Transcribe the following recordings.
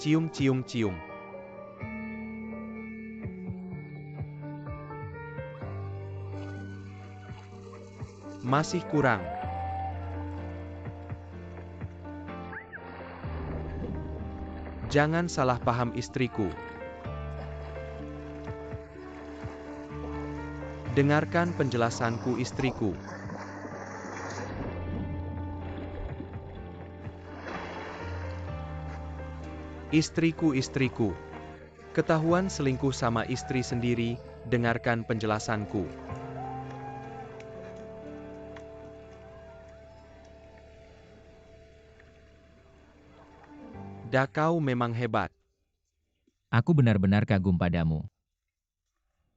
Cium, cium, cium. Masih kurang. Jangan salah paham istriku. Dengarkan penjelasanku istriku. Istriku. Ketahuan selingkuh sama istri sendiri, dengarkan penjelasanku. Kau memang hebat. Aku benar-benar kagum padamu.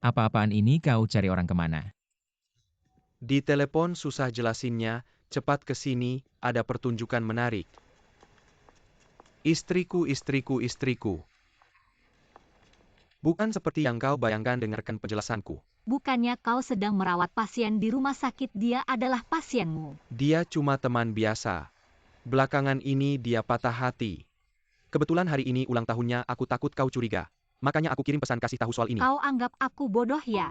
Apa-apaan ini kau cari orang kemana? Di telepon susah jelasinnya, cepat ke sini, ada pertunjukan menarik. Istriku. Bukan seperti yang kau bayangkan, dengarkan penjelasanku. Bukannya kau sedang merawat pasien di rumah sakit, dia adalah pasienmu. Dia cuma teman biasa. Belakangan ini dia patah hati. Kebetulan hari ini ulang tahunnya, aku takut kau curiga. Makanya aku kirim pesan kasih tahu soal ini. Kau anggap aku bodoh ya?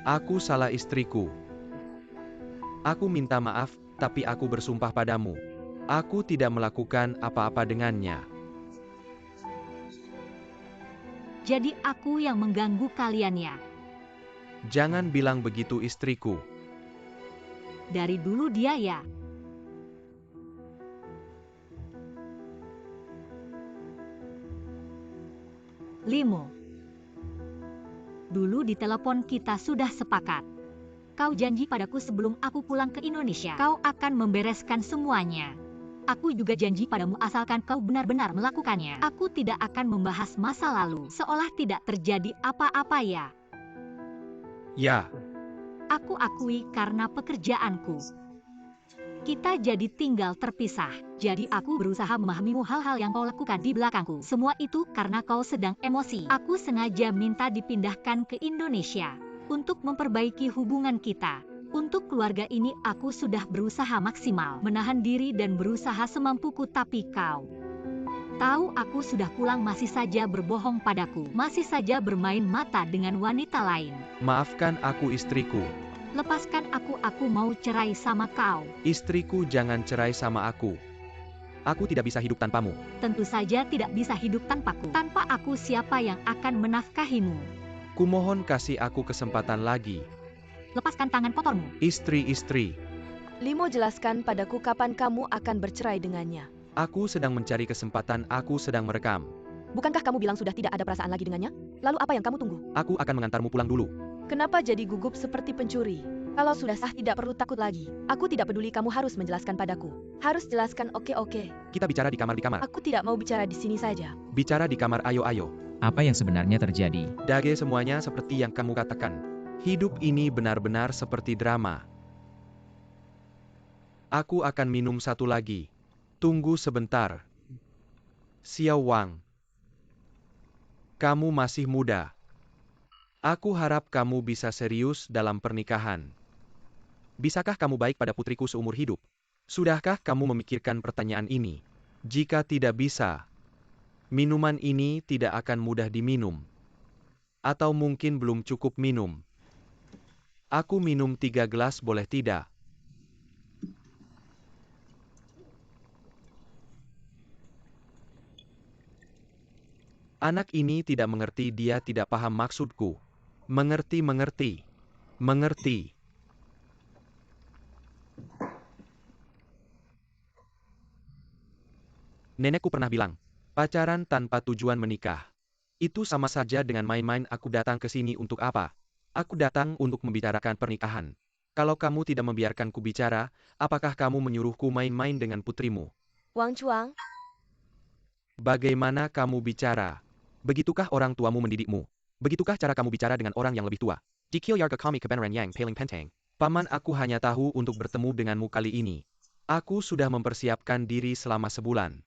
Aku salah istriku. Aku minta maaf, tapi aku bersumpah padamu. Aku tidak melakukan apa-apa dengannya. Jadi aku yang mengganggu kalian ya? Jangan bilang begitu istriku. Dari dulu dia ya? Limo. Dulu di telepon kita sudah sepakat. Kau janji padaku sebelum aku pulang ke Indonesia, kau akan membereskan semuanya. Aku juga janji padamu asalkan kau benar-benar melakukannya. Aku tidak akan membahas masa lalu, seolah tidak terjadi apa-apa ya. Ya, Aku akui karena pekerjaanku. Kita jadi tinggal terpisah. Jadi aku berusaha memahamimu hal-hal yang kau lakukan di belakangku. Semua itu karena kau sedang emosi. Aku sengaja minta dipindahkan ke Indonesia untuk memperbaiki hubungan kita. Untuk keluarga ini aku sudah berusaha maksimal, menahan diri dan berusaha semampuku, tapi kau tahu aku sudah pulang masih saja berbohong padaku, masih saja bermain mata dengan wanita lain. maafkan aku istriku. Lepaskan aku mau cerai sama kau. Istriku, jangan cerai sama aku. Aku tidak bisa hidup tanpamu. Tentu saja tidak bisa hidup tanpaku. Tanpa aku siapa yang akan menafkahimu? Kumohon kasih aku kesempatan lagi. Lepaskan tangan kotormu. Istri. Limo, jelaskan padaku kapan kamu akan bercerai dengannya. Aku sedang mencari kesempatan, aku sedang merekam. Bukankah kamu bilang sudah tidak ada perasaan lagi dengannya? Lalu apa yang kamu tunggu? Aku akan mengantarmu pulang dulu. Kenapa jadi gugup seperti pencuri? Kalau sudah sah tidak perlu takut lagi. Aku tidak peduli, kamu harus menjelaskan padaku. Harus jelaskan, oke. Kita bicara di kamar. Aku tidak mau bicara di sini saja. Bicara di kamar, ayo. Apa yang sebenarnya terjadi? Dage, semuanya seperti yang kamu katakan. Hidup ini benar-benar seperti drama. Aku akan minum satu lagi. Tunggu sebentar. Xiao Wang. Kamu masih muda. Aku harap kamu bisa serius dalam pernikahan. Bisakah kamu baik pada putriku seumur hidup? Sudahkah kamu memikirkan pertanyaan ini? Jika tidak bisa, minuman ini tidak akan mudah diminum. Atau mungkin belum cukup minum. Aku minum 3 gelas, boleh tidak? Anak ini tidak mengerti, dia tidak paham maksudku. Mengerti. Nenekku pernah bilang, pacaran tanpa tujuan menikah. Itu sama saja dengan main-main. Aku datang ke sini untuk apa? Aku datang untuk membicarakan pernikahan. Kalau kamu tidak membiarkanku bicara, apakah kamu menyuruhku main-main dengan putrimu? Wang Chuang, Bagaimana kamu bicara? Begitukah orang tuamu mendidikmu? Begitukah cara kamu bicara dengan orang yang lebih tua? Dikil yarga kami kebenaran yang paling penting. Paman, aku hanya tahu untuk bertemu denganmu kali ini. Aku sudah mempersiapkan diri selama sebulan.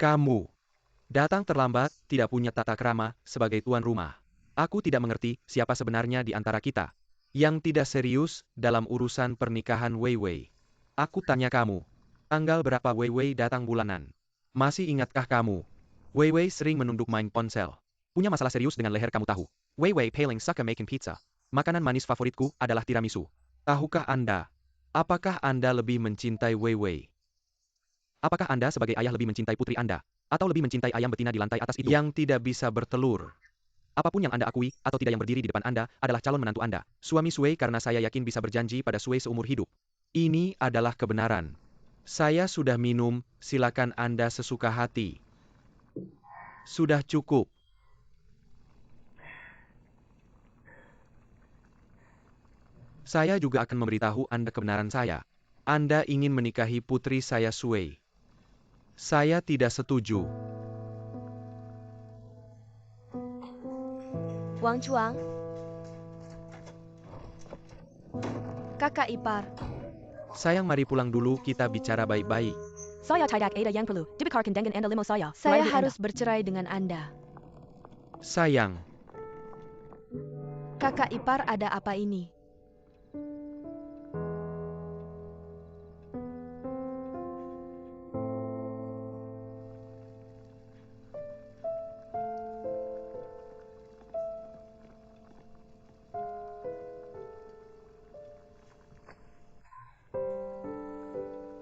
Kamu datang terlambat, tidak punya tata krama, sebagai tuan rumah. Aku tidak mengerti siapa sebenarnya di antara kita yang tidak serius dalam urusan pernikahan Wei Wei. Aku tanya kamu, tanggal berapa Wei Wei datang bulanan? Masih ingatkah kamu? Wei Wei sering menunduk main ponsel. Punya masalah serius dengan leher kamu tahu. Wei Wei paling suka making pizza. Makanan manis favoritku adalah tiramisu. Tahukah Anda? Apakah Anda lebih mencintai Wei Wei? Apakah Anda sebagai ayah lebih mencintai putri Anda? Atau lebih mencintai ayam betina di lantai atas itu? Yang tidak bisa bertelur. Apapun yang Anda akui, atau tidak yang berdiri di depan Anda, adalah calon menantu Anda. Suami Sui karena saya yakin bisa berjanji pada Sui seumur hidup. Ini adalah kebenaran. Saya sudah minum, silakan Anda sesuka hati. Sudah cukup. Saya juga akan memberitahu Anda kebenaran saya. Anda ingin menikahi putri saya Sui. Saya tidak setuju. Wang Chuang. Kakak ipar. Sayang, mari pulang dulu, kita bicara baik-baik. Saya tidak ada yang perlu dibicarakan dengan Anda limo saya. Saya Melalui harus Anda. bercerai dengan Anda. Sayang, Kakak ipar, ada apa ini?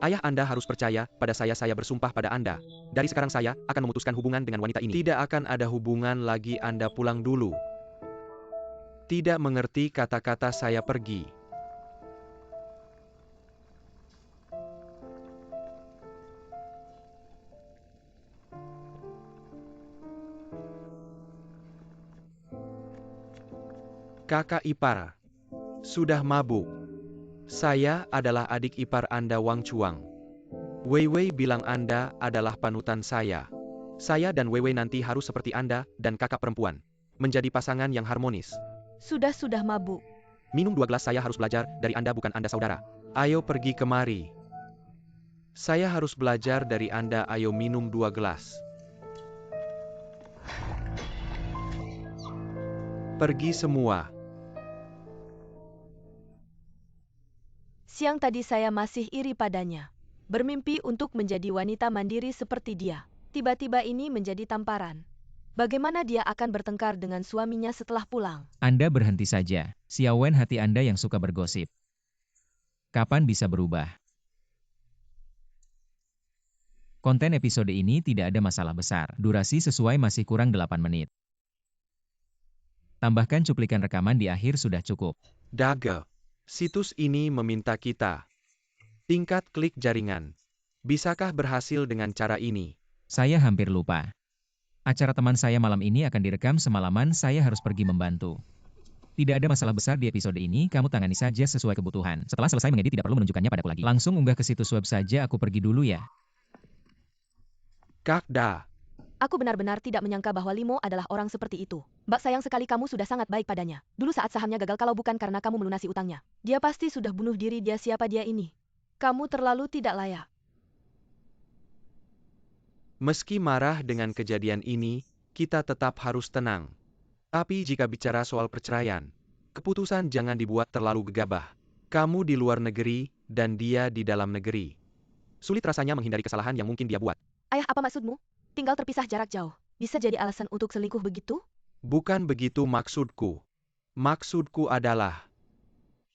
ayah Anda harus percaya pada saya bersumpah pada Anda. Dari sekarang saya akan memutuskan hubungan dengan wanita ini. Tidak akan ada hubungan lagi, Anda pulang dulu. Tidak mengerti kata-kata saya pergi. Kakak ipar. Sudah mabuk. Saya adalah adik ipar Anda Wang Chuang. Wei Wei bilang Anda adalah panutan saya. Saya dan Wei Wei nanti harus seperti Anda dan kakak perempuan. Menjadi pasangan yang harmonis. Sudah mabuk. Minum 2 gelas, saya harus belajar dari Anda, bukan Anda saudara. Ayo pergi kemari. Saya harus belajar dari Anda, ayo minum 2 gelas. Pergi semua. Siang tadi saya masih iri padanya. Bermimpi untuk menjadi wanita mandiri seperti dia. Tiba-tiba ini menjadi tamparan. Bagaimana dia akan bertengkar dengan suaminya setelah pulang? Anda berhenti saja. Xiaowen, hati Anda yang suka bergosip. Kapan bisa berubah? Konten episode ini tidak ada masalah besar. Durasi sesuai masih kurang 8 menit. Tambahkan cuplikan rekaman di akhir sudah cukup. Daga. Situs ini meminta kita. Tingkat klik jaringan. Bisakah berhasil dengan cara ini? Saya hampir lupa. Acara teman saya malam ini akan direkam semalaman, saya harus pergi membantu. Tidak ada masalah besar di episode ini, kamu tangani saja sesuai kebutuhan. Setelah selesai mengedit tidak perlu menunjukkannya padaku lagi. Langsung unggah ke situs web saja, aku pergi dulu ya. Kakda. Aku benar-benar tidak menyangka bahwa Limo adalah orang seperti itu. Mbak, sayang sekali kamu sudah sangat baik padanya. Dulu saat sahamnya gagal, kalau bukan karena kamu melunasi utangnya. Dia pasti sudah bunuh diri. Dia siapa dia ini? Kamu terlalu tidak layak. Meski marah dengan kejadian ini, kita tetap harus tenang. Tapi jika bicara soal perceraian, keputusan jangan dibuat terlalu gegabah. Kamu di luar negeri, dan dia di dalam negeri. Sulit rasanya menghindari kesalahan yang mungkin dia buat. Ayah, apa maksudmu? Tinggal terpisah jarak jauh. Bisa jadi alasan untuk selingkuh begitu? Bukan begitu maksudku. Maksudku adalah,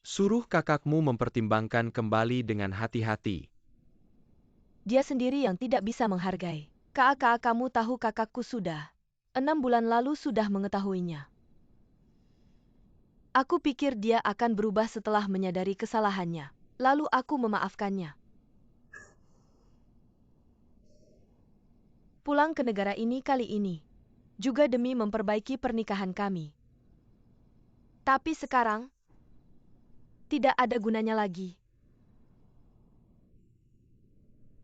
suruh kakakmu mempertimbangkan kembali dengan hati-hati. Dia sendiri yang tidak bisa menghargai. Kakak, kamu tahu kakakku sudah 6 bulan lalu sudah mengetahuinya. Aku pikir dia akan berubah setelah menyadari kesalahannya. Lalu aku memaafkannya. Pulang ke negara ini kali ini. Juga demi memperbaiki pernikahan kami. Tapi sekarang, tidak ada gunanya lagi.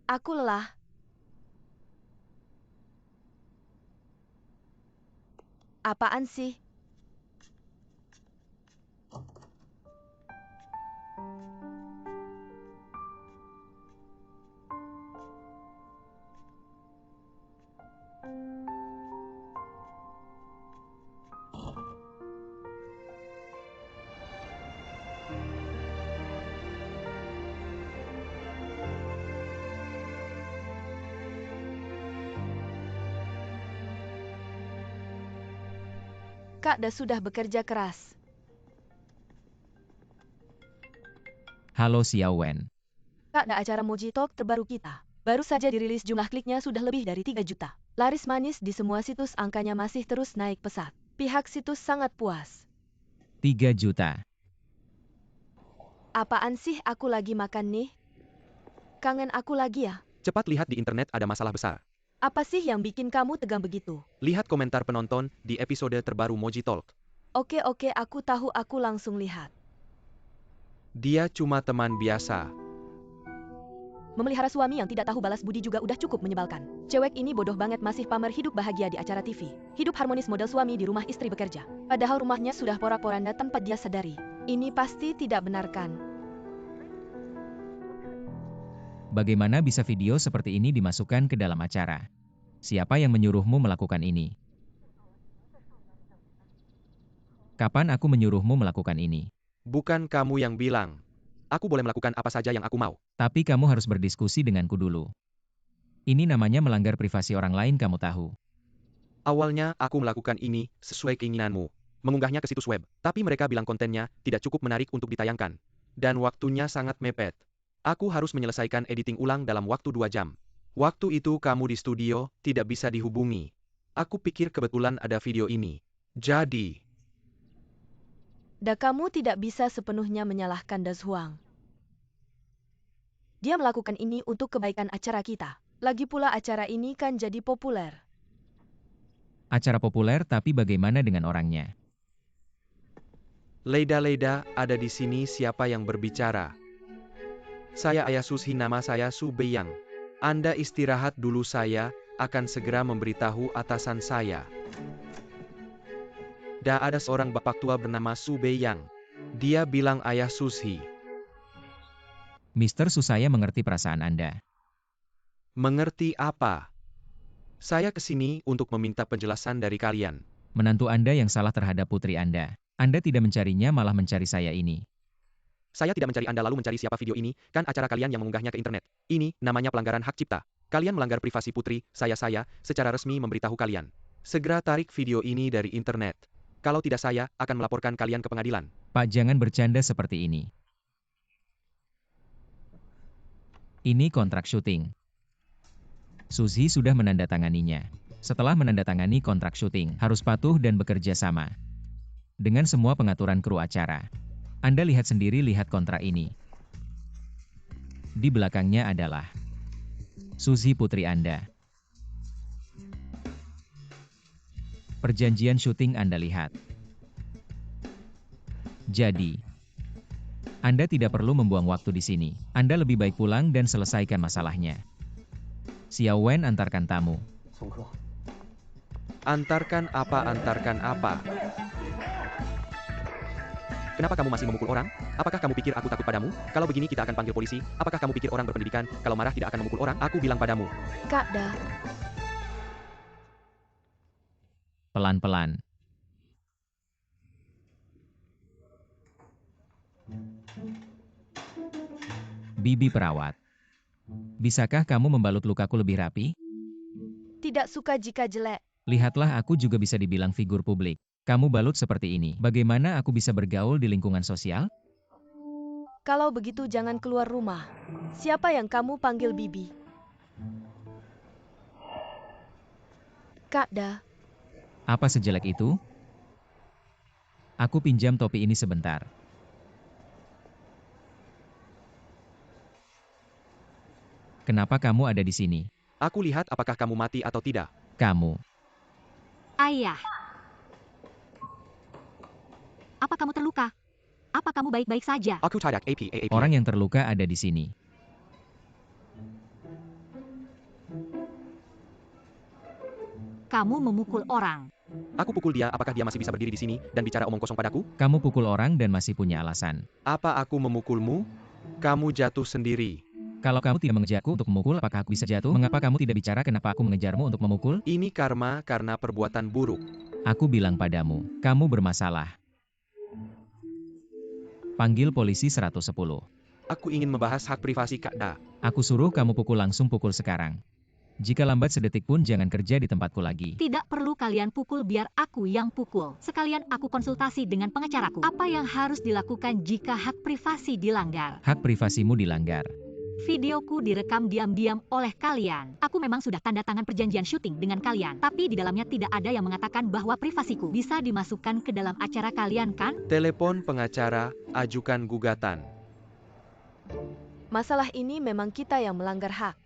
Aku lelah. Apaan sih? Kak Da sudah bekerja keras. Halo Xiao Wen. Kak Da, acara Moji Talk terbaru kita. Baru saja dirilis, jumlah kliknya sudah lebih dari 3 juta. Laris manis di semua situs, angkanya masih terus naik pesat. Pihak situs sangat puas. 3 juta. Apaan sih, aku lagi makan nih? Kangen aku lagi ya? Cepat lihat di internet, ada masalah besar. Apa sih yang bikin kamu tegang begitu? Lihat komentar penonton di episode terbaru Moji Talk. Oke, aku tahu, aku langsung lihat. Dia cuma teman biasa. Memelihara suami yang tidak tahu balas budi juga udah cukup menyebalkan. Cewek ini bodoh banget, masih pamer hidup bahagia di acara TV. Hidup harmonis model suami di rumah istri bekerja. Padahal rumahnya sudah porak-poranda tanpa dia sadari. Ini pasti tidak benar kan? Bagaimana bisa video seperti ini dimasukkan ke dalam acara? Siapa yang menyuruhmu melakukan ini? Kapan aku menyuruhmu melakukan ini? Bukan kamu yang bilang. Aku boleh melakukan apa saja yang aku mau. Tapi kamu harus berdiskusi denganku dulu. Ini namanya melanggar privasi orang lain, kamu tahu. Awalnya aku melakukan ini sesuai keinginanmu. Mengunggahnya ke situs web. Tapi mereka bilang kontennya tidak cukup menarik untuk ditayangkan. Dan waktunya sangat mepet. Aku harus menyelesaikan editing ulang dalam waktu 2 jam. Waktu itu kamu di studio, tidak bisa dihubungi. Aku pikir kebetulan ada video ini. Jadi... Da, kamu tidak bisa sepenuhnya menyalahkan Da Huang. Dia melakukan ini untuk kebaikan acara kita. Lagi pula acara ini kan jadi populer. Acara populer, tapi bagaimana dengan orangnya? Leida, ada di sini siapa yang berbicara? Saya Ayah Sushi, nama saya Su Beiyang. Anda istirahat dulu, saya akan segera memberitahu atasan saya. Ada seorang bapak tua bernama Su Beiyang. Dia bilang Ayah Sushi. Mr. Su, saya mengerti perasaan Anda. Mengerti apa? Saya kesini untuk meminta penjelasan dari kalian. Menantu Anda yang salah terhadap putri Anda. Anda tidak mencarinya, malah mencari saya ini. Saya tidak mencari Anda lalu mencari siapa video ini, kan acara kalian yang mengunggahnya ke internet. Ini namanya pelanggaran hak cipta. Kalian melanggar privasi putri, saya secara resmi memberitahu kalian. Segera tarik video ini dari internet. Kalau tidak, saya akan melaporkan kalian ke pengadilan. Pak, jangan bercanda seperti ini. Ini kontrak syuting. Suzy sudah menandatanganinya. Setelah menandatangani kontrak syuting, harus patuh dan bekerja sama dengan semua pengaturan kru acara. Anda lihat sendiri, lihat kontrak ini. Di belakangnya adalah Suzy putri Anda. Perjanjian syuting Anda lihat. Jadi, Anda tidak perlu membuang waktu di sini. Anda lebih baik pulang dan selesaikan masalahnya. Xiao Wen, antarkan tamu. Antarkan apa? Kenapa kamu masih memukul orang? Apakah kamu pikir aku takut padamu? Kalau begini kita akan panggil polisi. Apakah kamu pikir orang berpendidikan, kalau marah tidak akan memukul orang? Aku bilang padamu. Kak Da. Pelan-pelan. Bibi perawat. Bisakah kamu membalut lukaku lebih rapi? Tidak suka jika jelek. Lihatlah, aku juga bisa dibilang figur publik. Kamu balut seperti ini. Bagaimana aku bisa bergaul di lingkungan sosial? Kalau begitu jangan keluar rumah. Siapa yang kamu panggil Bibi? Kak Da. Apa sejelek itu? Aku pinjam topi ini sebentar. Kenapa kamu ada di sini? Aku lihat apakah kamu mati atau tidak. Kamu. Ayah. Apa kamu terluka? Apa kamu baik-baik saja? Aku tidak AP. Orang yang terluka ada di sini. Kamu memukul orang. Aku pukul dia, apakah dia masih bisa berdiri di sini dan bicara omong kosong padaku? Kamu pukul orang dan masih punya alasan. Apa aku memukulmu? Kamu jatuh sendiri. Kalau kamu tidak mengejarku untuk memukul, apakah aku bisa jatuh? Mengapa kamu tidak bicara kenapa aku mengejarmu untuk memukul? Ini karma karena perbuatan buruk. Aku bilang padamu, kamu bermasalah. Panggil polisi 110. Aku ingin membahas hak privasi Kak Da. Aku suruh kamu pukul, langsung pukul sekarang. Jika lambat sedetik pun jangan kerja di tempatku lagi. Tidak perlu kalian pukul biar aku yang pukul. Sekalian aku konsultasi dengan pengacaraku. Apa yang harus dilakukan jika hak privasi dilanggar? Hak privasimu dilanggar. Videoku direkam diam-diam oleh kalian. Aku memang sudah tanda tangan perjanjian syuting dengan kalian, tapi di dalamnya tidak ada yang mengatakan bahwa privasiku bisa dimasukkan ke dalam acara kalian, kan? Telepon pengacara, ajukan gugatan. Masalah ini memang kita yang melanggar hak.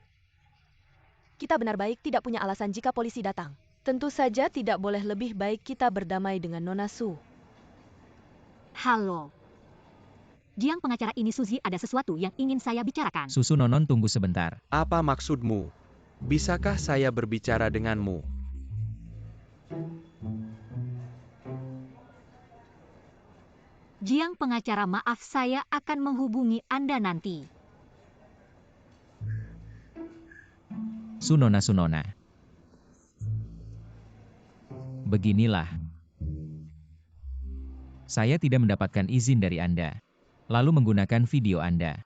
Kita benar baik tidak punya alasan jika polisi datang. Tentu saja tidak boleh lebih baik kita berdamai dengan Nona Su. Halo. Jiang pengacara ini Suzy, ada sesuatu yang ingin saya bicarakan. Susu Nonon tunggu sebentar. Apa maksudmu? Bisakah saya berbicara denganmu? Jiang pengacara, maaf, saya akan menghubungi Anda nanti. Sunona. Beginilah. Saya tidak mendapatkan izin dari Anda, lalu menggunakan video Anda.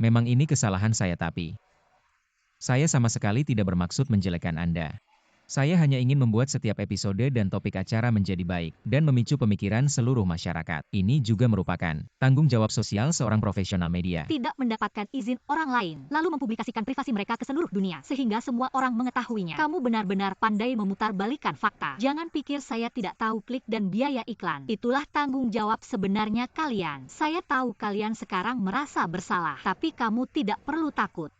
Memang ini kesalahan saya, tapi saya sama sekali tidak bermaksud menjelekkan Anda. Saya hanya ingin membuat setiap episode dan topik acara menjadi baik, dan memicu pemikiran seluruh masyarakat. Ini juga merupakan tanggung jawab sosial seorang profesional media. Tidak mendapatkan izin orang lain, lalu mempublikasikan privasi mereka ke seluruh dunia, sehingga semua orang mengetahuinya. Kamu benar-benar pandai memutarbalikkan fakta. Jangan pikir saya tidak tahu klik dan biaya iklan. Itulah tanggung jawab sebenarnya kalian. Saya tahu kalian sekarang merasa bersalah, tapi kamu tidak perlu takut.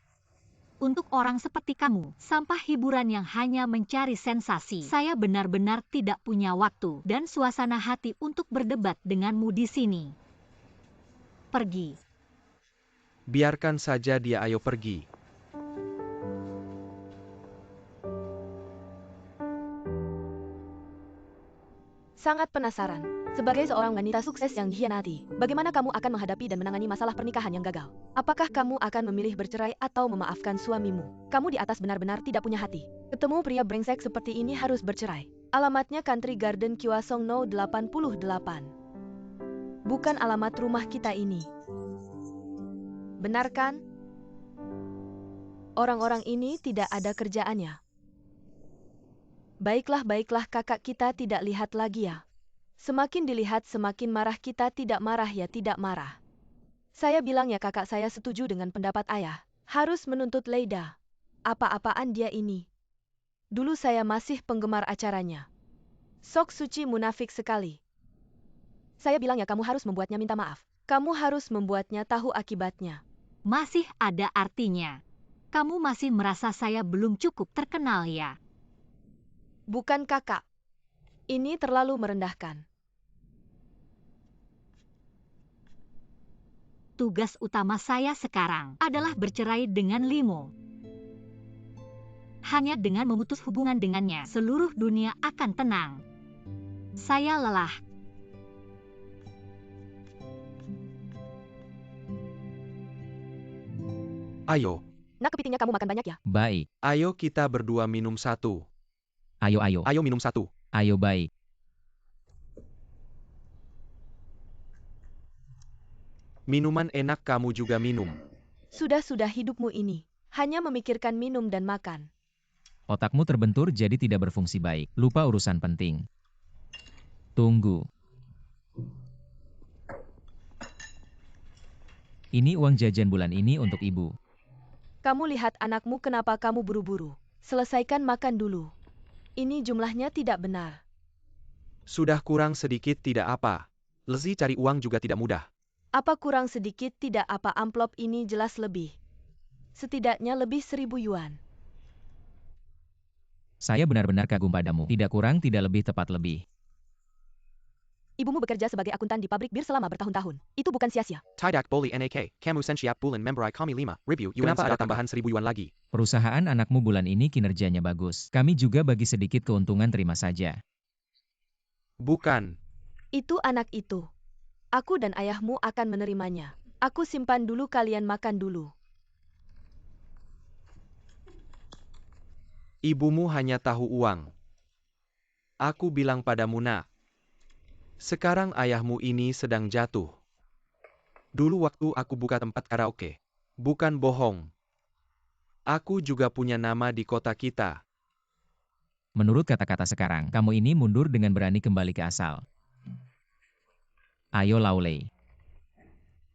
Untuk orang seperti kamu, sampah hiburan yang hanya mencari sensasi, saya benar-benar tidak punya waktu dan suasana hati untuk berdebat denganmu di sini. Pergi. Biarkan saja dia, ayo pergi. Sangat penasaran. Sebagai seorang wanita sukses yang dikhianati, bagaimana kamu akan menghadapi dan menangani masalah pernikahan yang gagal? Apakah kamu akan memilih bercerai atau memaafkan suamimu? Kamu di atas benar-benar tidak punya hati. Ketemu pria brengsek seperti ini harus bercerai. Alamatnya Country Garden Kiwasong No 88. Bukan alamat rumah kita ini. Benar kan? Orang-orang ini tidak ada kerjaannya. Baiklah kakak, kita tidak lihat lagi ya. Semakin dilihat semakin marah, kita tidak marah ya, tidak marah. Saya bilang ya kakak, saya setuju dengan pendapat ayah. Harus menuntut Leida. Apa-apaan dia ini? Dulu saya masih penggemar acaranya. Sok Suci munafik sekali. Saya bilang ya, kamu harus membuatnya minta maaf. Kamu harus membuatnya tahu akibatnya. Masih ada artinya. Kamu masih merasa saya belum cukup terkenal ya? Bukan kakak. Ini terlalu merendahkan. Tugas utama saya sekarang adalah bercerai dengan Limo. Hanya dengan memutus hubungan dengannya, seluruh dunia akan tenang. Saya lelah. Ayo, Nak, kepitingnya kamu makan banyak ya? Baik. ayo kita berdua minum satu. Ayo. Ayo minum satu. Ayo, baik. Minuman enak kamu juga minum. Sudah hidupmu ini. Hanya memikirkan minum dan makan. Otakmu terbentur jadi tidak berfungsi baik. Lupa urusan penting. Tunggu. Ini uang jajan bulan ini untuk ibu. Kamu lihat anakmu, kenapa kamu buru-buru? Selesaikan makan dulu. Ini jumlahnya tidak benar. Sudah kurang sedikit tidak apa. Lezi cari uang juga tidak mudah. Apa kurang sedikit tidak apa, amplop ini jelas lebih. Setidaknya lebih 1.000 yuan. Saya benar-benar kagum padamu. Tidak kurang, tidak lebih, tepat lebih. Ibumu bekerja sebagai akuntan di pabrik bir selama bertahun-tahun. Itu bukan sia-sia. Tidak Boli NAK, kamu sensiap bulan memberi kami 5 review. Kenapa ada tambahan 1.000 yuan lagi? Perusahaan anakmu bulan ini kinerjanya bagus. Kami juga bagi sedikit keuntungan, terima saja. Bukan. Itu anak itu. Aku dan ayahmu akan menerimanya. Aku simpan dulu, kalian makan dulu. Ibumu hanya tahu uang. Aku bilang padamu, nak. Sekarang ayahmu ini sedang jatuh. Dulu waktu aku buka tempat karaoke. Bukan bohong. Aku juga punya nama di kota kita. Menurut kata-kata sekarang, kamu ini mundur dengan berani kembali ke asal. Ayo Lauley.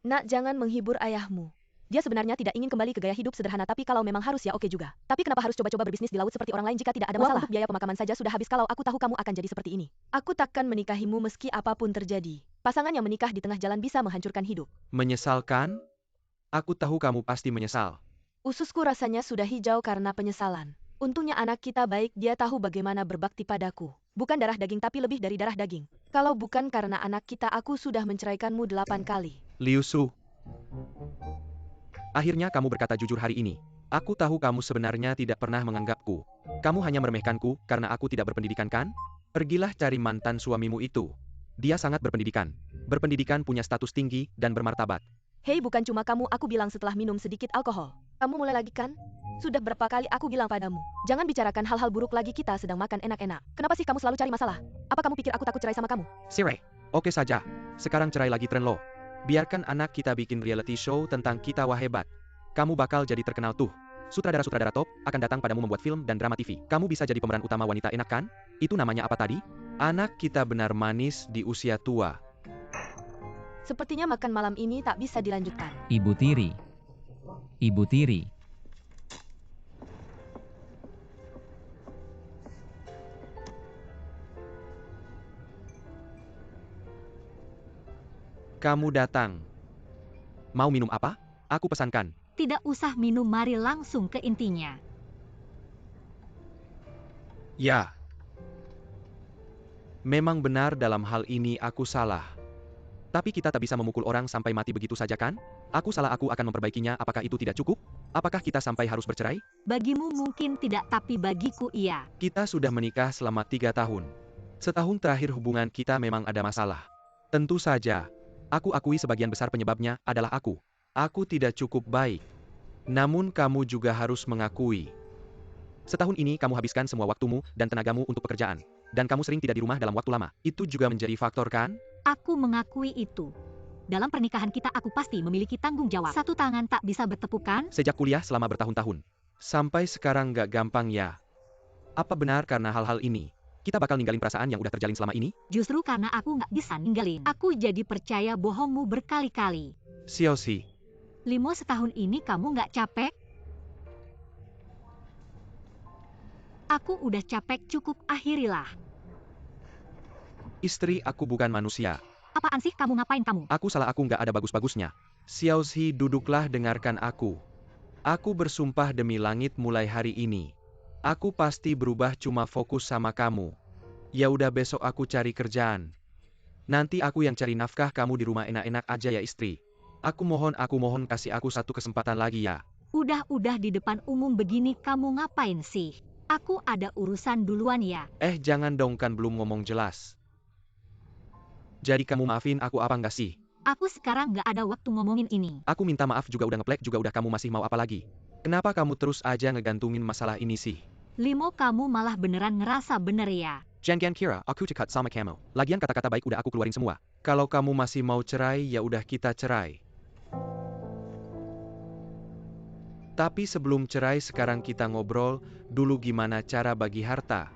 Nak, jangan menghibur ayahmu. Dia sebenarnya tidak ingin kembali ke gaya hidup sederhana, tapi kalau memang harus ya oke juga. Tapi kenapa harus coba-coba berbisnis di laut seperti orang lain jika tidak ada masalah? Uang untuk biaya pemakaman saja sudah habis kalau aku tahu kamu akan jadi seperti ini. Aku takkan menikahimu meski apapun terjadi. Pasangan yang menikah di tengah jalan bisa menghancurkan hidup. Menyesalkan? Aku tahu kamu pasti menyesal. Ususku rasanya sudah hijau karena penyesalan. Untungnya anak kita baik, dia tahu bagaimana berbakti padaku. Bukan darah daging tapi lebih dari darah daging. Kalau bukan karena anak kita, aku sudah menceraikanmu 8 kali. Liu Su. Akhirnya kamu berkata jujur hari ini. Aku tahu kamu sebenarnya tidak pernah menganggapku. Kamu hanya meremehkanku karena aku tidak berpendidikan kan? Pergilah cari mantan suamimu itu. Dia sangat berpendidikan. Berpendidikan, punya status tinggi, dan bermartabat. Hei, bukan cuma kamu, aku bilang setelah minum sedikit alkohol. Kamu mulai lagi kan? Sudah berapa kali aku bilang padamu, jangan bicarakan hal-hal buruk lagi, kita sedang makan enak-enak. Kenapa sih kamu selalu cari masalah? Apa kamu pikir aku takut cerai sama kamu? Sire, oke saja. Sekarang cerai lagi tren lo. Biarkan anak kita bikin reality show tentang kita, wah hebat. Kamu bakal jadi terkenal tuh. Sutradara-sutradara top akan datang padamu membuat film dan drama TV. Kamu bisa jadi pemeran utama wanita, enak kan? Itu namanya apa tadi? Anak kita benar manis di usia tua. Sepertinya makan malam ini tak bisa dilanjutkan. Ibu Tiri. Ibu Tiri. Kamu datang. Mau minum apa? Aku pesankan. Tidak usah minum, mari langsung ke intinya. Ya. Memang benar dalam hal ini aku salah. Tapi kita tak bisa memukul orang sampai mati begitu saja kan? Aku salah, aku akan memperbaikinya. Apakah itu tidak cukup? Apakah kita sampai harus bercerai? Bagimu mungkin tidak, tapi bagiku iya. Kita sudah menikah selama 3 tahun. Setahun terakhir hubungan kita memang ada masalah. Tentu saja. Aku akui sebagian besar penyebabnya adalah aku. Aku tidak cukup baik. Namun kamu juga harus mengakui. Setahun ini kamu habiskan semua waktumu dan tenagamu untuk pekerjaan. Dan kamu sering tidak di rumah dalam waktu lama. Itu juga menjadi faktor kan? Aku mengakui itu. Dalam pernikahan kita aku pasti memiliki tanggung jawab. Satu tangan tak bisa bertepuk kan? Sejak kuliah selama bertahun-tahun. Sampai sekarang gak gampang ya. Apa benar karena hal-hal ini kita bakal ninggalin perasaan yang udah terjalin selama ini? Justru karena aku nggak bisa ninggalin. Aku jadi percaya bohongmu berkali-kali. Xiaoxi. Limo, setahun ini kamu nggak capek? Aku udah capek, cukup, akhirilah. Istri aku bukan manusia. Apaan sih kamu, ngapain kamu? Aku salah, aku nggak ada bagus-bagusnya. Xiaoxi, duduklah, dengarkan aku. Aku bersumpah demi langit mulai hari ini. Aku pasti berubah, cuma fokus sama kamu. Ya udah, besok aku cari kerjaan. Nanti aku yang cari nafkah, kamu di rumah enak-enak aja ya istri. Aku mohon kasih aku satu kesempatan lagi ya. Udah di depan umum begini kamu ngapain sih? Aku ada urusan duluan ya. Jangan dong, kan belum ngomong jelas. Jadi kamu maafin aku apa enggak sih? Aku sekarang nggak ada waktu ngomongin ini. Aku minta maaf juga, udah ngeplek juga udah, kamu masih mau apa lagi? Kenapa kamu terus aja ngegantungin masalah ini sih? Limo, kamu malah beneran ngerasa bener ya? Jangan kira aku cekat sama kamu. Lagian kata-kata baik udah aku keluarin semua. Kalau kamu masih mau cerai, ya udah kita cerai. Tapi sebelum cerai, sekarang kita ngobrol dulu gimana cara bagi harta.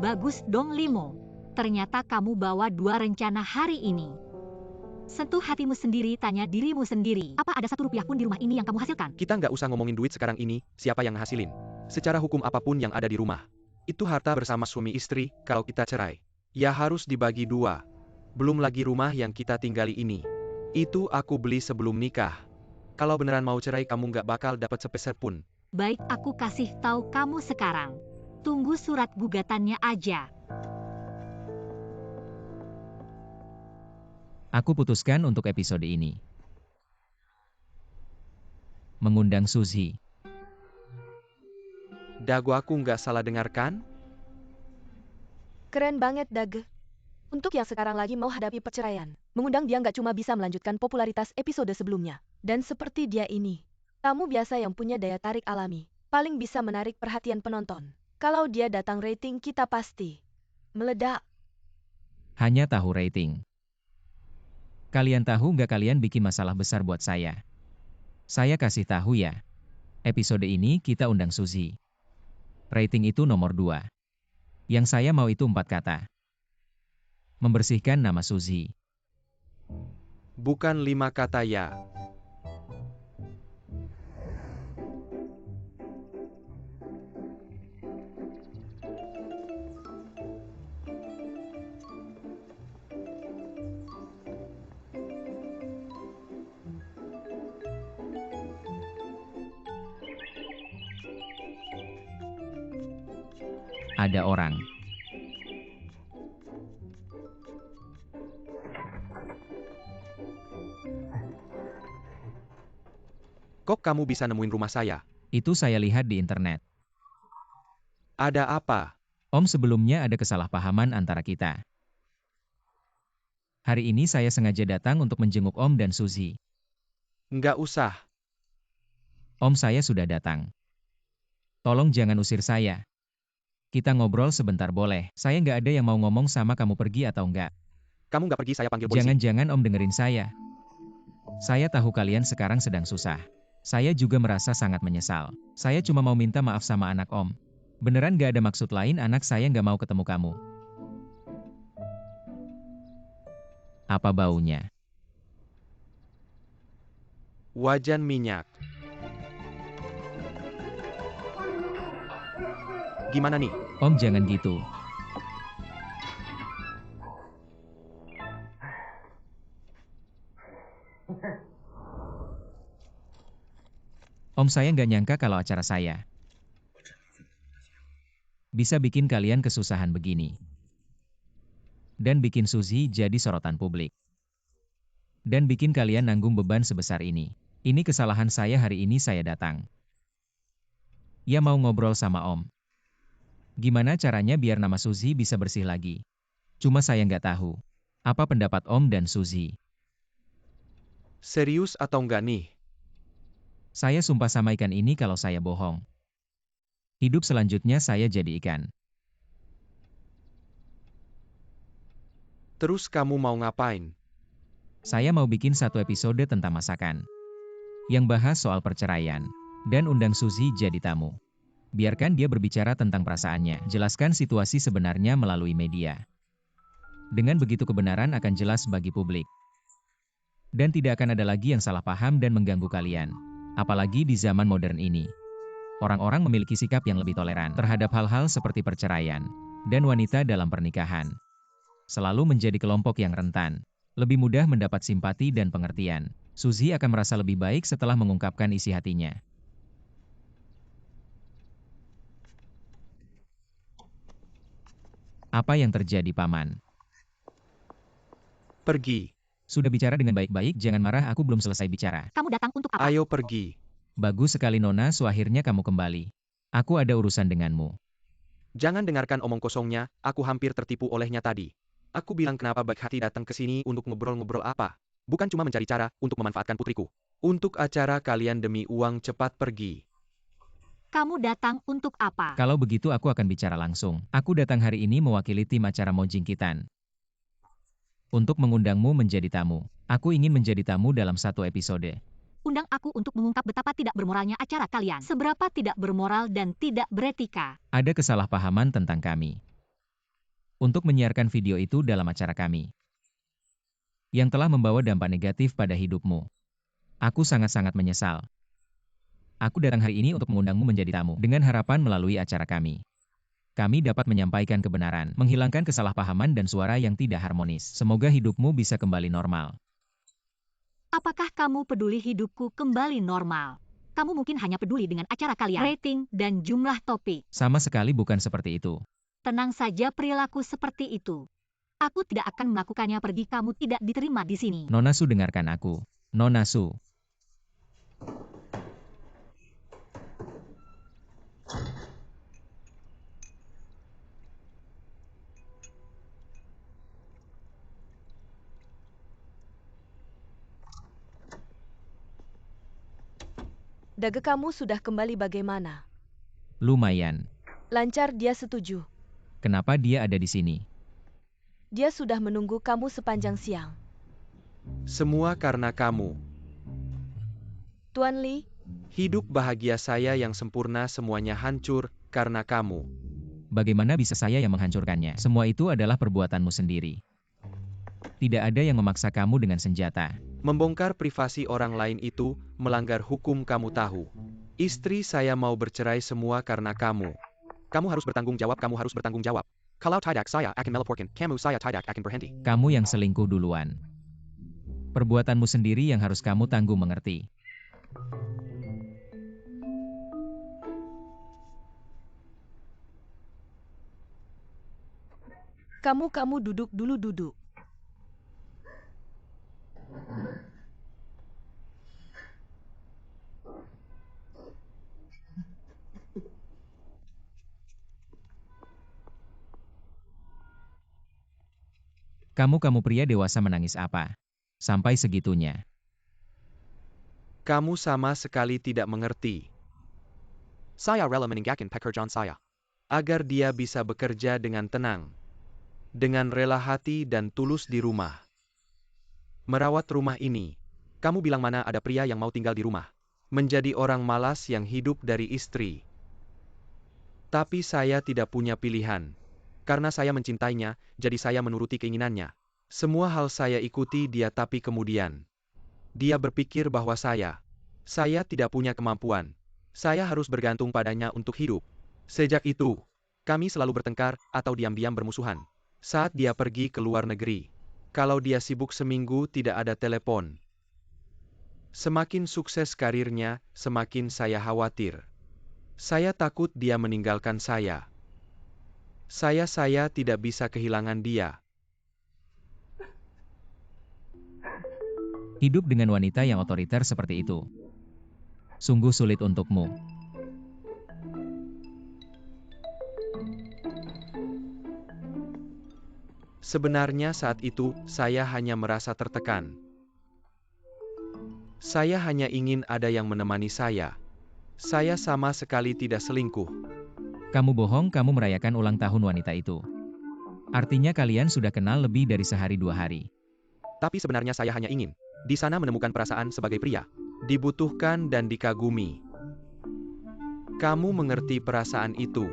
Bagus dong Limo. Ternyata kamu bawa 2 rencana hari ini. Sentuh hatimu sendiri, tanya dirimu sendiri. Apa ada 1 rupiah pun di rumah ini yang kamu hasilkan? Kita nggak usah ngomongin duit sekarang ini, siapa yang ngehasilin. Secara hukum apapun yang ada di rumah, itu harta bersama suami istri. Kalau kita cerai, ya harus dibagi 2. Belum lagi rumah yang kita tinggali ini. Itu aku beli sebelum nikah. Kalau beneran mau cerai, kamu nggak bakal dapat sepeser pun. Baik, aku kasih tahu kamu sekarang. Tunggu surat gugatannya aja. Aku putuskan untuk episode ini mengundang Suzy. Dago, aku nggak salah dengarkan? Keren banget, Dage. Untuk yang sekarang lagi mau hadapi perceraian, mengundang dia nggak cuma bisa melanjutkan popularitas episode sebelumnya. Dan seperti dia ini, tamu biasa yang punya daya tarik alami, paling bisa menarik perhatian penonton. Kalau dia datang, rating kita pasti meledak. Hanya tahu rating. Kalian tahu nggak, kalian bikin masalah besar buat saya. Saya kasih tahu ya. Episode ini kita undang Suzy. Rating itu nomor 2. Yang saya mau itu 4 kata. Membersihkan nama Suzy. Bukan 5 kata ya. Ada orang. Kok kamu bisa nemuin rumah saya? Itu saya lihat di internet. Ada apa? Om, sebelumnya ada kesalahpahaman antara kita. Hari ini saya sengaja datang untuk menjenguk Om dan Suzy. Nggak usah. Om, saya sudah datang. Tolong jangan usir saya. Kita ngobrol sebentar boleh? Saya nggak ada yang mau ngomong sama kamu, pergi atau enggak. Kamu nggak pergi, saya panggil polisi. Jangan-jangan Om dengerin saya. Saya tahu kalian sekarang sedang susah. Saya juga merasa sangat menyesal. Saya cuma mau minta maaf sama anak Om. Beneran nggak ada maksud lain, anak saya nggak mau ketemu kamu. Apa baunya? Wajan minyak. Gimana nih? Om, jangan gitu. Om, saya nggak nyangka kalau acara saya bisa bikin kalian kesusahan begini. Dan bikin Suzy jadi sorotan publik. Dan bikin kalian nanggung beban sebesar ini. Ini kesalahan saya, hari ini saya datang. Ya mau ngobrol sama Om. Gimana caranya biar nama Suzy bisa bersih lagi? Cuma saya nggak tahu. Apa pendapat Om dan Suzy? Serius atau nggak nih? Saya sumpah sama ikan ini kalau saya bohong. Hidup selanjutnya saya jadi ikan. Terus kamu mau ngapain? Saya mau bikin satu episode tentang masakan. Yang bahas soal perceraian. Dan undang Suzy jadi tamu. Biarkan dia berbicara tentang perasaannya. Jelaskan situasi sebenarnya melalui media. Dengan begitu kebenaran akan jelas bagi publik. Dan tidak akan ada lagi yang salah paham dan mengganggu kalian. Apalagi di zaman modern ini. Orang-orang memiliki sikap yang lebih toleran terhadap hal-hal seperti perceraian. Dan wanita dalam pernikahan. Selalu menjadi kelompok yang rentan. Lebih mudah mendapat simpati dan pengertian. Suzy akan merasa lebih baik setelah mengungkapkan isi hatinya. Apa yang terjadi, Paman? Pergi. Sudah bicara dengan baik-baik, jangan marah, aku belum selesai bicara. Kamu datang untuk apa? Ayo pergi. Bagus sekali Nona, akhirnya kamu kembali. Aku ada urusan denganmu. Jangan dengarkan omong kosongnya, aku hampir tertipu olehnya tadi. Aku bilang kenapa baik hati datang ke sini untuk ngobrol-ngobrol apa? Bukan cuma mencari cara untuk memanfaatkan putriku. Untuk acara kalian demi uang, cepat pergi. Kamu datang untuk apa? Kalau begitu aku akan bicara langsung. Aku datang hari ini mewakili tim acara Mojingkitan. Untuk mengundangmu menjadi tamu. Aku ingin menjadi tamu dalam satu episode. Undang aku untuk mengungkap betapa tidak bermoralnya acara kalian. Seberapa tidak bermoral dan tidak beretika. Ada kesalahpahaman tentang kami. Untuk menyiarkan video itu dalam acara kami. Yang telah membawa dampak negatif pada hidupmu. Aku sangat-sangat menyesal. Aku datang hari ini untuk mengundangmu menjadi tamu. Dengan harapan melalui acara kami. Kami dapat menyampaikan kebenaran, menghilangkan kesalahpahaman dan suara yang tidak harmonis. Semoga hidupmu bisa kembali normal. Apakah kamu peduli hidupku kembali normal? Kamu mungkin hanya peduli dengan acara kalian, rating, dan jumlah topik. Sama sekali bukan seperti itu. Tenang saja, perilaku seperti itu. Aku tidak akan melakukannya, pergi, kamu tidak diterima di sini. Nona Su, dengarkan aku. Nona Su. Daga kamu sudah kembali bagaimana? Lumayan. Lancar, dia setuju. Kenapa dia ada di sini? Dia sudah menunggu kamu sepanjang siang. Semua karena kamu. Tuan Lee, Hidup bahagia saya yang sempurna semuanya hancur karena kamu. Bagaimana bisa saya yang menghancurkannya? Semua itu adalah perbuatanmu sendiri. Tidak ada yang memaksa kamu dengan senjata. Membongkar privasi orang lain itu melanggar hukum, kamu tahu. Istri saya mau bercerai semua karena kamu. Kamu harus bertanggung jawab, kamu harus bertanggung jawab. Kalau tidak saya akan melaporkan, kamu saya tidak akan berhenti. Kamu yang selingkuh duluan. Perbuatanmu sendiri yang harus kamu tanggung, mengerti? Kamu duduk dulu, duduk. Kamu pria dewasa menangis apa? Sampai segitunya. Kamu sama sekali tidak mengerti. Saya rela meninggalkan pekerjaan saya agar dia bisa bekerja dengan tenang, dengan rela hati dan tulus di rumah. Merawat rumah ini. Kamu bilang mana ada pria yang mau tinggal di rumah? Menjadi orang malas yang hidup dari istri. Tapi saya tidak punya pilihan. Karena saya mencintainya, jadi saya menuruti keinginannya. Semua hal saya ikuti dia, tapi kemudian dia berpikir bahwa saya tidak punya kemampuan. Saya harus bergantung padanya untuk hidup. Sejak itu, kami selalu bertengkar atau diam-diam bermusuhan. Saat dia pergi ke luar negeri, kalau dia sibuk seminggu tidak ada telepon. Semakin sukses karirnya, semakin saya khawatir. Saya takut dia meninggalkan saya. Saya tidak bisa kehilangan dia. Hidup dengan wanita yang otoriter seperti itu sungguh sulit untukmu. Sebenarnya saat itu, saya hanya merasa tertekan. Saya hanya ingin ada yang menemani saya. Saya sama sekali tidak selingkuh. Kamu bohong, kamu merayakan ulang tahun wanita itu. Artinya kalian sudah kenal lebih dari sehari 2 hari. Tapi sebenarnya saya hanya ingin di sana menemukan perasaan sebagai pria, dibutuhkan dan dikagumi. Kamu mengerti perasaan itu.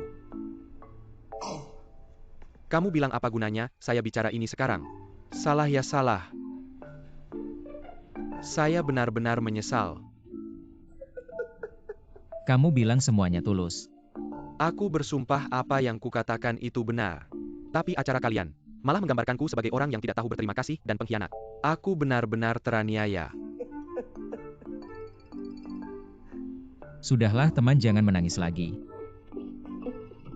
Kamu bilang apa gunanya saya bicara ini sekarang? Salah ya salah. Saya benar-benar menyesal. Kamu bilang semuanya tulus. Aku bersumpah apa yang kukatakan itu benar. Tapi acara kalian malah menggambarkanku sebagai orang yang tidak tahu berterima kasih dan pengkhianat. Aku benar-benar teraniaya. Sudahlah teman, jangan menangis lagi.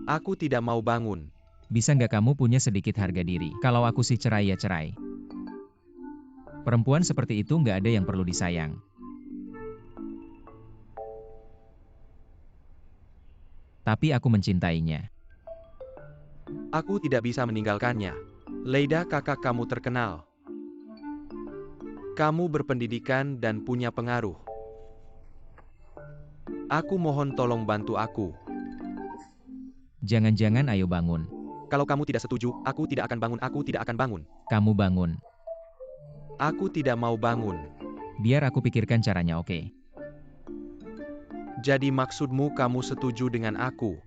Aku tidak mau bangun. Bisa nggak kamu punya sedikit harga diri? Kalau aku sih cerai ya cerai. Perempuan seperti itu nggak ada yang perlu disayang. Tapi aku mencintainya. Aku tidak bisa meninggalkannya. Leida, kakak kamu terkenal. Kamu berpendidikan dan punya pengaruh. Aku mohon tolong bantu aku. Jangan-jangan ayo bangun. Kalau kamu tidak setuju, aku tidak akan bangun, aku tidak akan bangun. Kamu bangun. Aku tidak mau bangun. Biar aku pikirkan caranya, oke? Jadi maksudmu kamu setuju dengan aku?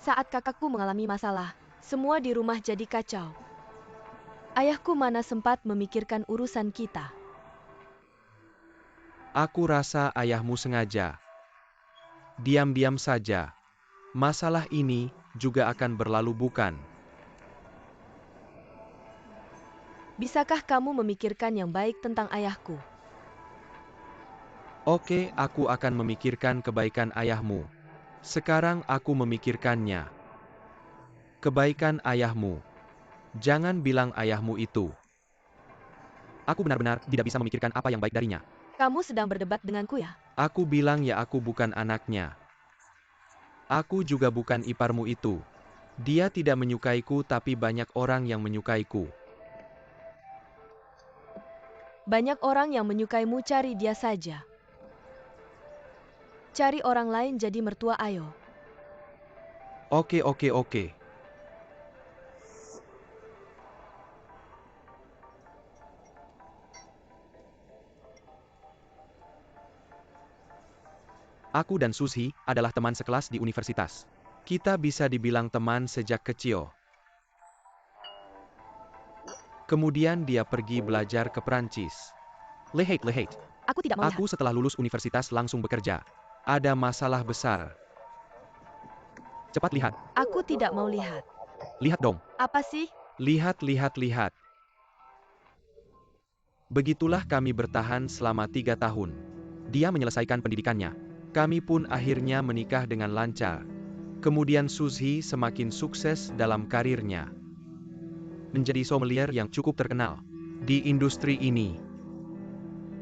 Saat kakakku mengalami masalah, semua di rumah jadi kacau. Ayahku mana sempat memikirkan urusan kita. Aku rasa ayahmu sengaja. Diam-diam saja. Masalah ini juga akan berlalu, bukan? Bisakah kamu memikirkan yang baik tentang ayahku? Oke, aku akan memikirkan kebaikan ayahmu. Sekarang aku memikirkannya. Kebaikan ayahmu. Jangan bilang ayahmu itu. Aku benar-benar tidak bisa memikirkan apa yang baik darinya. Kamu sedang berdebat denganku ya? Aku bilang ya, aku bukan anaknya. Aku juga bukan iparmu itu. Dia tidak menyukaiku, tapi banyak orang yang menyukaiku. Banyak orang yang menyukaimu, cari dia saja. Cari orang lain jadi mertua, ayo. Oke. Aku dan Sushi adalah teman sekelas di universitas. Kita bisa dibilang teman sejak kecil. Kemudian dia pergi belajar ke Prancis. Lehit. Aku tidak mau lihat. Aku setelah lulus universitas langsung bekerja. Ada masalah besar. Cepat lihat. Aku tidak mau lihat. Lihat dong. Apa sih? Lihat. Begitulah kami bertahan selama 3 tahun. Dia menyelesaikan pendidikannya. Kami pun akhirnya menikah dengan lancar. Kemudian Sushi semakin sukses dalam karirnya. Menjadi sommelier yang cukup terkenal di industri ini.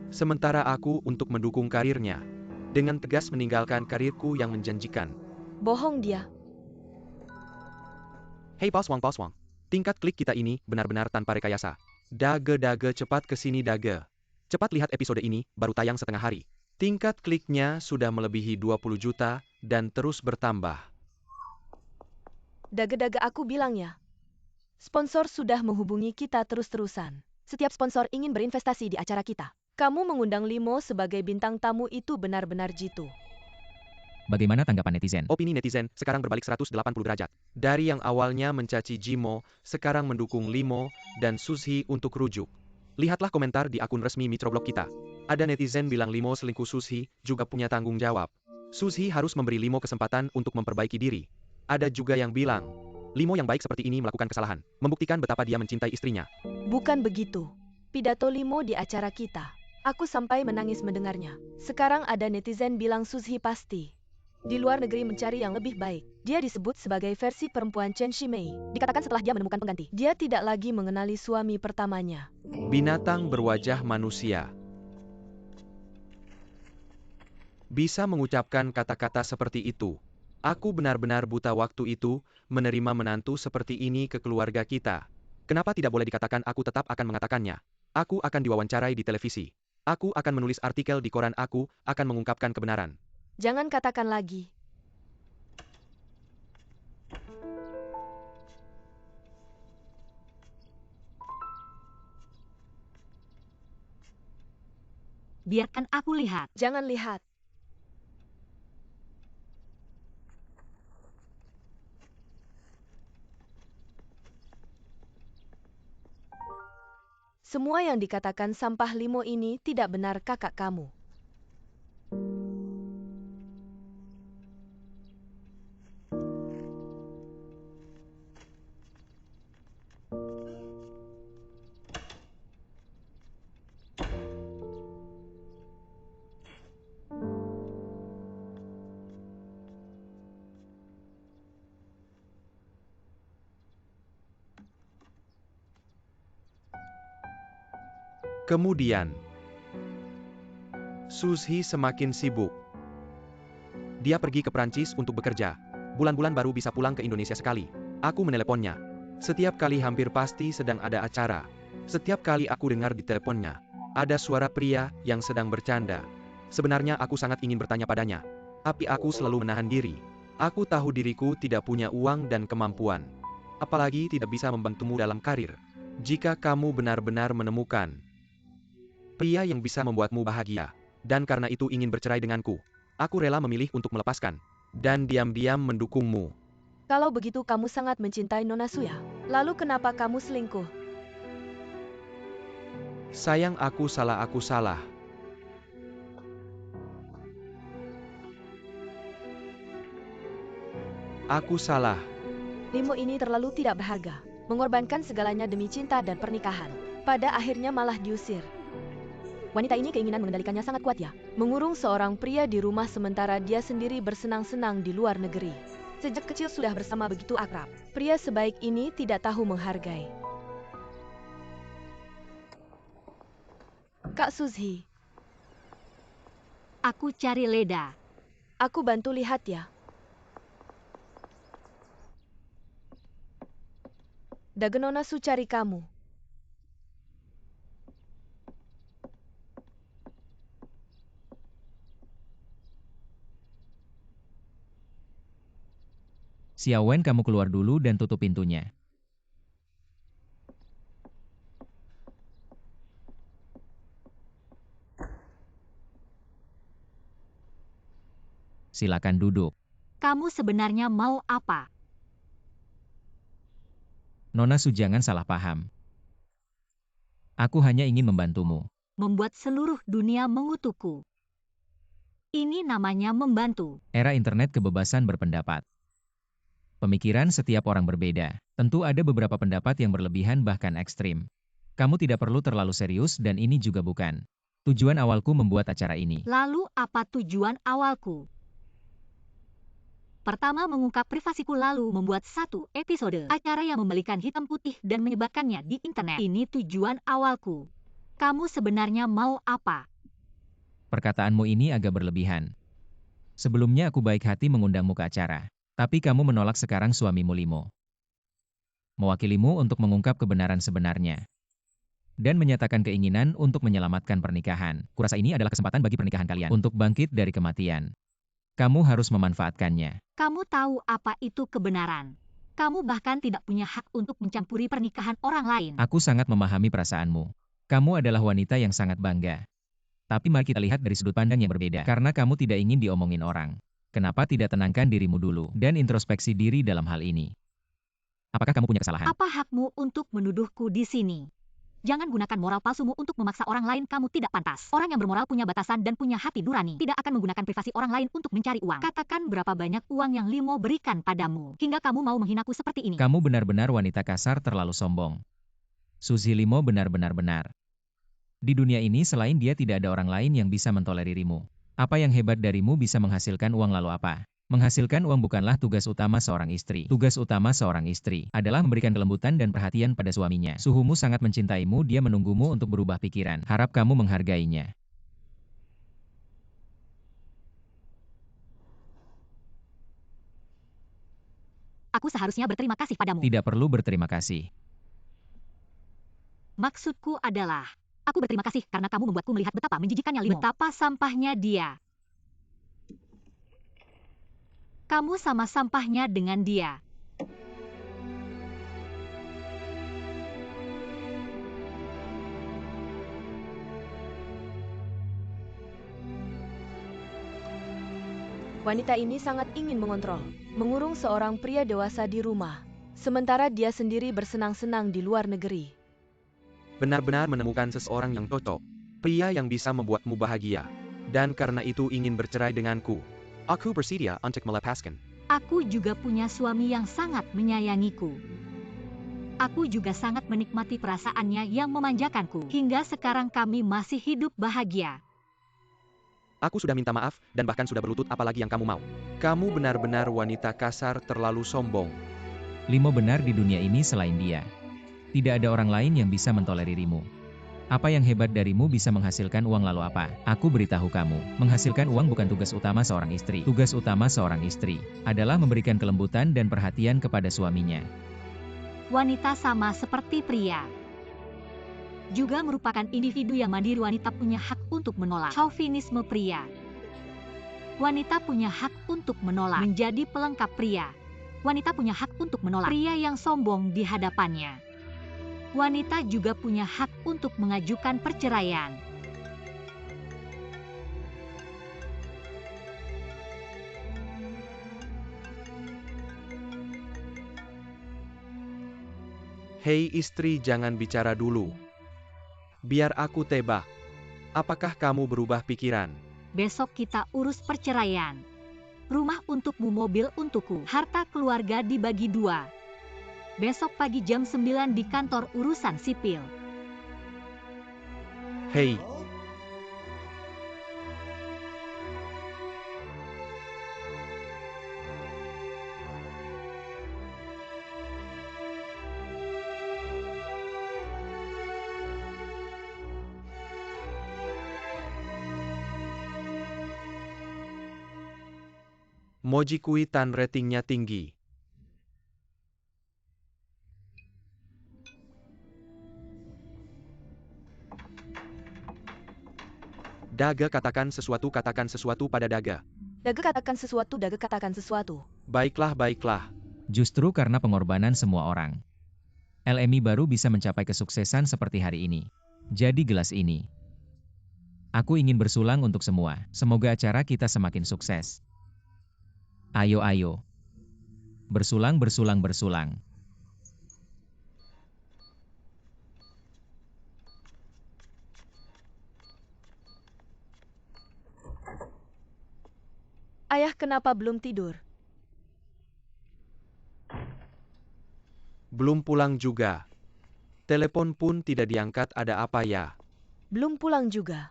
Sementara aku untuk mendukung karirnya. Dengan tegas meninggalkan karirku yang menjanjikan. Bohong dia. Hei Paus Wang. Tingkat klik kita ini benar-benar tanpa rekayasa. Dage cepat kesini Dage. Cepat lihat episode ini, baru tayang setengah hari. Tingkat kliknya sudah melebihi 20 juta dan terus bertambah. Dage aku bilang ya. Sponsor sudah menghubungi kita terus-terusan. Setiap sponsor ingin berinvestasi di acara kita. Kamu mengundang Limo sebagai bintang tamu itu benar-benar jitu. Bagaimana tanggapan netizen? Opini netizen sekarang berbalik 180 derajat. Dari yang awalnya mencaci Jimo, sekarang mendukung Limo dan Sushi untuk rujuk. Lihatlah komentar di akun resmi Microblog kita. Ada netizen bilang Limo selingkuh, Sushi juga punya tanggung jawab. Sushi harus memberi Limo kesempatan untuk memperbaiki diri. Ada juga yang bilang, Limo yang baik seperti ini melakukan kesalahan, membuktikan betapa dia mencintai istrinya. Bukan begitu. Pidato Limo di acara kita. Aku sampai menangis mendengarnya. Sekarang ada netizen bilang Sushi pasti di luar negeri mencari yang lebih baik. Dia disebut sebagai versi perempuan Chen Shimei. Dikatakan setelah dia menemukan pengganti. Dia tidak lagi mengenali suami pertamanya. Binatang berwajah manusia. Bisa mengucapkan kata-kata seperti itu. Aku benar-benar buta waktu itu, menerima menantu seperti ini ke keluarga kita. Kenapa tidak boleh dikatakan? Aku tetap akan mengatakannya. Aku akan diwawancarai di televisi. Aku akan menulis artikel di koran. Aku akan mengungkapkan kebenaran. Jangan katakan lagi. Biarkan aku lihat. Jangan lihat. Semua yang dikatakan sampah Limo ini tidak benar, kakak kamu. Kemudian, Sushi semakin sibuk. Dia pergi ke Prancis untuk bekerja. Bulan-bulan baru bisa pulang ke Indonesia sekali. Aku meneleponnya. Setiap kali hampir pasti sedang ada acara. Setiap kali aku dengar di teleponnya, ada suara pria yang sedang bercanda. Sebenarnya aku sangat ingin bertanya padanya. Tapi aku selalu menahan diri. Aku tahu diriku tidak punya uang dan kemampuan. Apalagi tidak bisa membantumu dalam karir. Jika kamu benar-benar menemukan pria yang bisa membuatmu bahagia, dan karena itu ingin bercerai denganku, aku rela memilih untuk melepaskan, dan diam-diam mendukungmu. Kalau begitu kamu sangat mencintai Nona Suya. Lalu kenapa kamu selingkuh? Sayang, aku salah. Aku salah. Limo ini terlalu tidak berharga. Mengorbankan segalanya demi cinta dan pernikahan. Pada akhirnya malah diusir. Wanita ini keinginan mengendalikannya sangat kuat ya. Mengurung seorang pria di rumah sementara dia sendiri bersenang-senang di luar negeri. Sejak kecil sudah bersama begitu akrab. Pria sebaik ini tidak tahu menghargai. Kak Suzy, Aku cari Leda. aku bantu lihat ya. Dagenona Su cari kamu. Xiaowen, kamu keluar dulu dan tutup pintunya. Silakan duduk. Kamu sebenarnya mau apa? Nona Su, jangan salah paham. Aku hanya ingin membantumu. Membuat seluruh dunia mengutukku. Ini namanya membantu. Era internet, kebebasan berpendapat. Pemikiran setiap orang berbeda. Tentu ada beberapa pendapat yang berlebihan bahkan ekstrim. Kamu tidak perlu terlalu serius dan ini juga bukan tujuan awalku membuat acara ini. Lalu apa tujuan awalku? Pertama, mengungkap privasiku, lalu membuat satu episode acara yang membalikan hitam putih dan menyebarkannya di internet. Ini tujuan awalku. Kamu sebenarnya mau apa? Perkataanmu ini agak berlebihan. Sebelumnya aku baik hati mengundangmu ke acara. Tapi kamu menolak sekarang suamimu Limo. Mewakilimu untuk mengungkap kebenaran sebenarnya. Dan menyatakan keinginan untuk menyelamatkan pernikahan. Kurasa ini adalah kesempatan bagi pernikahan kalian untuk bangkit dari kematian. Kamu harus memanfaatkannya. Kamu tahu apa itu kebenaran. Kamu bahkan tidak punya hak untuk mencampuri pernikahan orang lain. Aku sangat memahami perasaanmu. Kamu adalah wanita yang sangat bangga. Tapi mari kita lihat dari sudut pandang yang berbeda. Karena kamu tidak ingin diomongin orang. Kenapa tidak tenangkan dirimu dulu dan introspeksi diri dalam hal ini? Apakah kamu punya kesalahan? Apa hakmu untuk menuduhku di sini? Jangan gunakan moral palsumu untuk memaksa orang lain. Kamu tidak pantas. Orang yang bermoral punya batasan dan punya hati nurani. Tidak akan menggunakan privasi orang lain untuk mencari uang. Katakan berapa banyak uang yang Limo berikan padamu, hingga kamu mau menghinaku seperti ini. Kamu benar-benar wanita kasar, terlalu sombong. Suzy Limo benar-benar. Di dunia ini selain dia tidak ada orang lain yang bisa mentoleririmu. Apa yang hebat darimu bisa menghasilkan uang, lalu apa? Menghasilkan uang bukanlah tugas utama seorang istri. Tugas utama seorang istri adalah memberikan kelembutan dan perhatian pada suaminya. Suhumu sangat mencintaimu, dia menunggumu untuk berubah pikiran. Harap kamu menghargainya. Aku seharusnya berterima kasih padamu. Tidak perlu berterima kasih. Maksudku adalah, aku berterima kasih karena kamu membuatku melihat betapa menjijikannya Limo. Betapa sampahnya dia. Kamu sama sampahnya dengan dia. Wanita ini sangat ingin mengontrol, mengurung seorang pria dewasa di rumah, sementara dia sendiri bersenang-senang di luar negeri. Benar-benar menemukan seseorang yang cocok. Pria yang bisa membuatmu bahagia. Dan karena itu ingin bercerai denganku. Aku bersedia untuk melepaskan. Aku juga punya suami yang sangat menyayangiku. Aku juga sangat menikmati perasaannya yang memanjakanku. Hingga sekarang kami masih hidup bahagia. Aku sudah minta maaf dan bahkan sudah berlutut, apalagi yang kamu mau. Kamu benar-benar wanita kasar, terlalu sombong. Limo benar, di dunia ini selain dia. Tidak ada orang lain yang bisa mentoleririmu. Apa yang hebat darimu bisa menghasilkan uang, lalu apa? Aku beritahu kamu, menghasilkan uang bukan tugas utama seorang istri. Tugas utama seorang istri adalah memberikan kelembutan dan perhatian kepada suaminya. Wanita sama seperti pria. Juga merupakan individu yang mandiri. Wanita punya hak untuk menolak chauvinisme pria. Wanita punya hak untuk menolak menjadi pelengkap pria. Wanita punya hak untuk menolak pria yang sombong di hadapannya. Wanita juga punya hak untuk mengajukan perceraian. Hei istri, jangan bicara dulu. Biar aku tebak. Apakah kamu berubah pikiran? Besok kita urus perceraian. Rumah untukmu, mobil untukku, harta keluarga dibagi 2. Besok pagi jam 9 di kantor urusan sipil. Hei. Moji Kui Tan ratingnya tinggi. Daga katakan sesuatu pada Daga. Daga katakan sesuatu, Daga katakan sesuatu. Baiklah, baiklah. Justru karena pengorbanan semua orang, LMI baru bisa mencapai kesuksesan seperti hari ini. Jadi gelas ini. Aku ingin bersulang untuk semua. Semoga acara kita semakin sukses. Ayo, ayo. Bersulang, bersulang, bersulang. Ayah kenapa belum tidur? Belum pulang juga. Telepon pun tidak diangkat, ada apa ya? Belum pulang juga.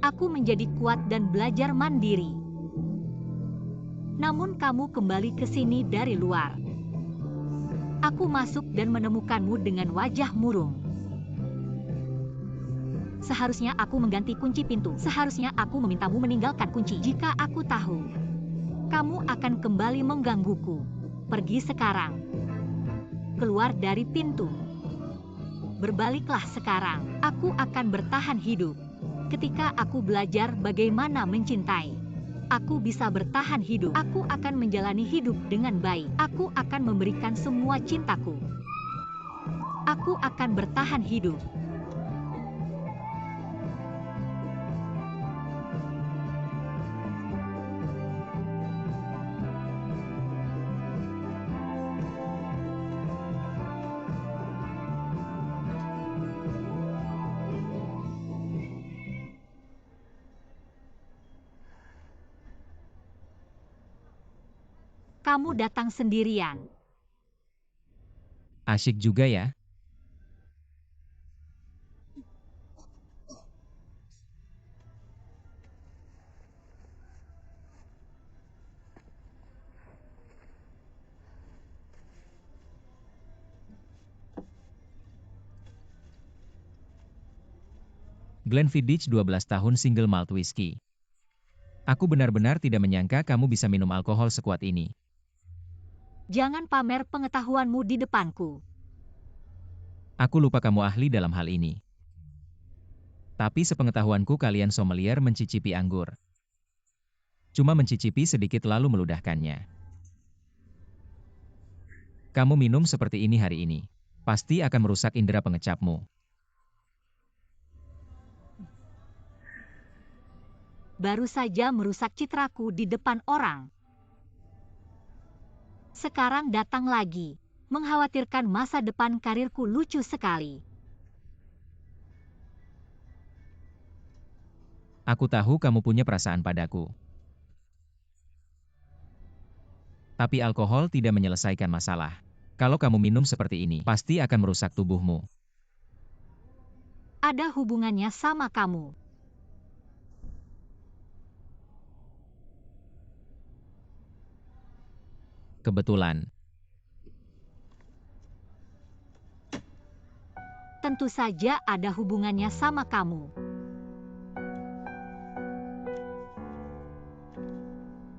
Aku menjadi kuat dan belajar mandiri. Namun kamu kembali ke sini dari luar. Aku masuk dan menemukanmu dengan wajah murung. Seharusnya aku mengganti kunci pintu. Seharusnya aku memintamu meninggalkan kunci. Jika aku tahu, kamu akan kembali menggangguku. Pergi sekarang. Keluar dari pintu. Berbaliklah sekarang. Aku akan bertahan hidup. Ketika aku belajar bagaimana mencintai, aku bisa bertahan hidup. Aku akan menjalani hidup dengan baik. Aku akan memberikan semua cintaku. Aku akan bertahan hidup. Kamu datang sendirian. Asyik juga ya. Glenfiddich 12 tahun single malt whiskey. Aku benar-benar tidak menyangka kamu bisa minum alkohol sekuat ini. Jangan pamer pengetahuanmu di depanku. Aku lupa kamu ahli dalam hal ini. Tapi sepengetahuanku kalian sommelier mencicipi anggur. Cuma mencicipi sedikit lalu meludahkannya. Kamu minum seperti ini hari ini. Pasti akan merusak indera pengecapmu. Baru saja merusak citraku di depan orang. Sekarang datang lagi, mengkhawatirkan masa depan karirku. Lucu sekali. Aku tahu kamu punya perasaan padaku. Tapi alkohol tidak menyelesaikan masalah. Kalau kamu minum seperti ini, pasti akan merusak tubuhmu. Ada hubungannya sama kamu. Kebetulan. Tentu saja ada hubungannya sama kamu.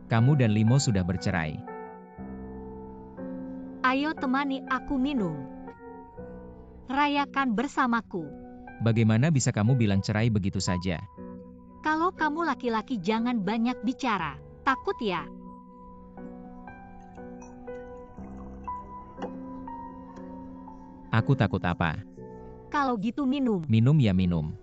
Kamu dan Limo sudah bercerai. Ayo temani aku minum. Rayakan bersamaku. Bagaimana bisa kamu bilang cerai begitu saja? Kalau kamu laki-laki jangan banyak bicara. Takut ya? Aku takut apa? Kalau gitu minum. Minum ya minum.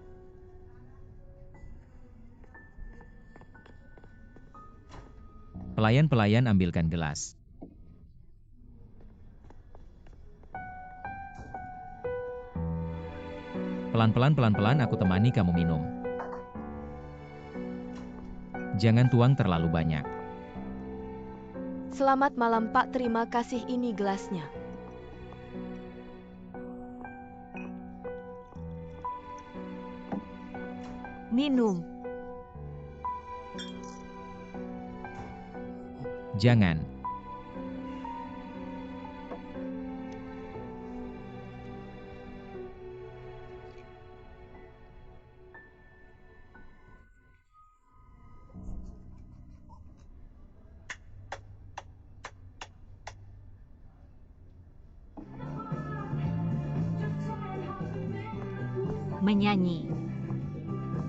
Pelayan-pelayan ambilkan gelas. Pelan-pelan aku temani kamu minum. Jangan tuang terlalu banyak. Selamat malam Pak, terima kasih, ini gelasnya. Minum. Jangan. Menyanyi.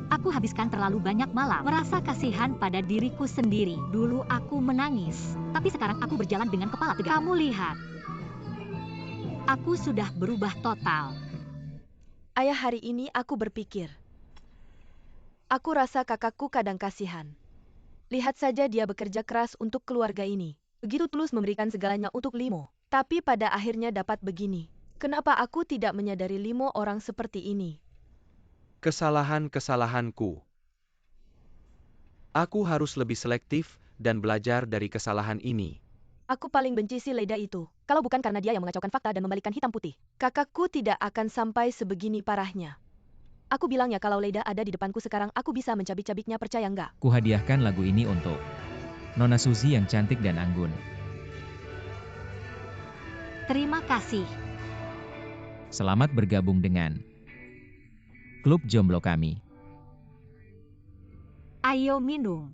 Aku habiskan terlalu banyak malam merasa kasihan pada diriku sendiri. Dulu aku menangis, tapi sekarang aku berjalan dengan kepala tegak. Kamu lihat, aku sudah berubah total. Ayah, hari ini aku berpikir. Aku rasa kakakku kadang kasihan. Lihat saja dia bekerja keras untuk keluarga ini. Begitu tulus memberikan segalanya untuk Limo. Tapi pada akhirnya dapat begini. Kenapa aku tidak menyadari Limo orang seperti ini? Kesalahan-kesalahanku. Aku harus lebih selektif dan belajar dari kesalahan ini. Aku paling benci si Leida itu. Kalau bukan karena dia yang mengacaukan fakta dan membalikkan hitam putih, kakakku tidak akan sampai sebegini parahnya. Aku bilangnya kalau Leida ada di depanku sekarang, aku bisa mencabik-cabiknya, percaya nggak? Kuhadiahkan lagu ini untuk Nona Suzy yang cantik dan anggun. Terima kasih. Selamat bergabung dengan klub jomblo kami. Ayo minum.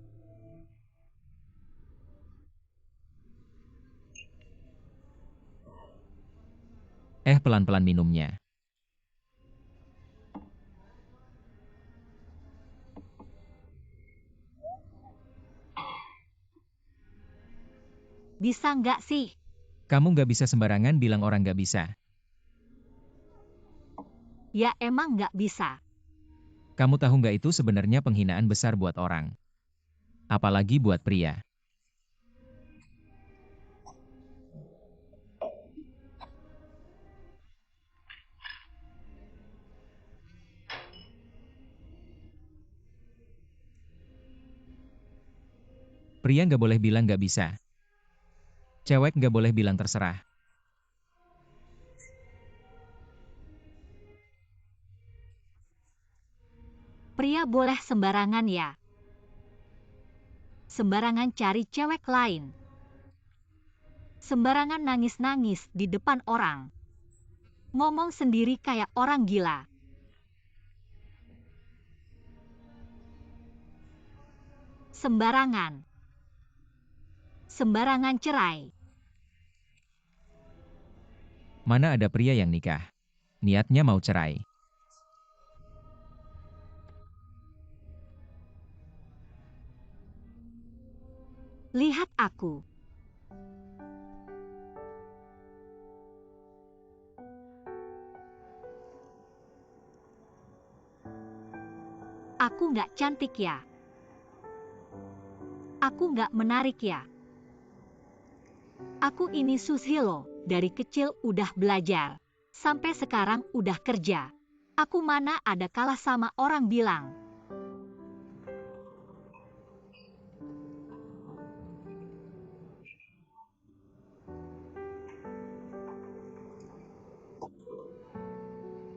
Pelan-pelan minumnya. Bisa nggak sih? Kamu nggak bisa sembarangan bilang orang nggak bisa. Ya emang nggak bisa. Kamu tahu nggak itu sebenarnya penghinaan besar buat orang. Apalagi buat pria. Pria nggak boleh bilang nggak bisa. Cewek nggak boleh bilang terserah. Pria boleh sembarangan ya. Sembarangan cari cewek lain. Sembarangan nangis-nangis di depan orang. Ngomong sendiri kayak orang gila. Sembarangan. Sembarangan cerai. Mana ada pria yang nikah? Niatnya mau cerai. Lihat aku. Aku nggak cantik ya. Aku nggak menarik ya. Aku ini Susilo, dari kecil udah belajar. Sampai sekarang udah kerja. Aku mana ada kalah sama orang bilang.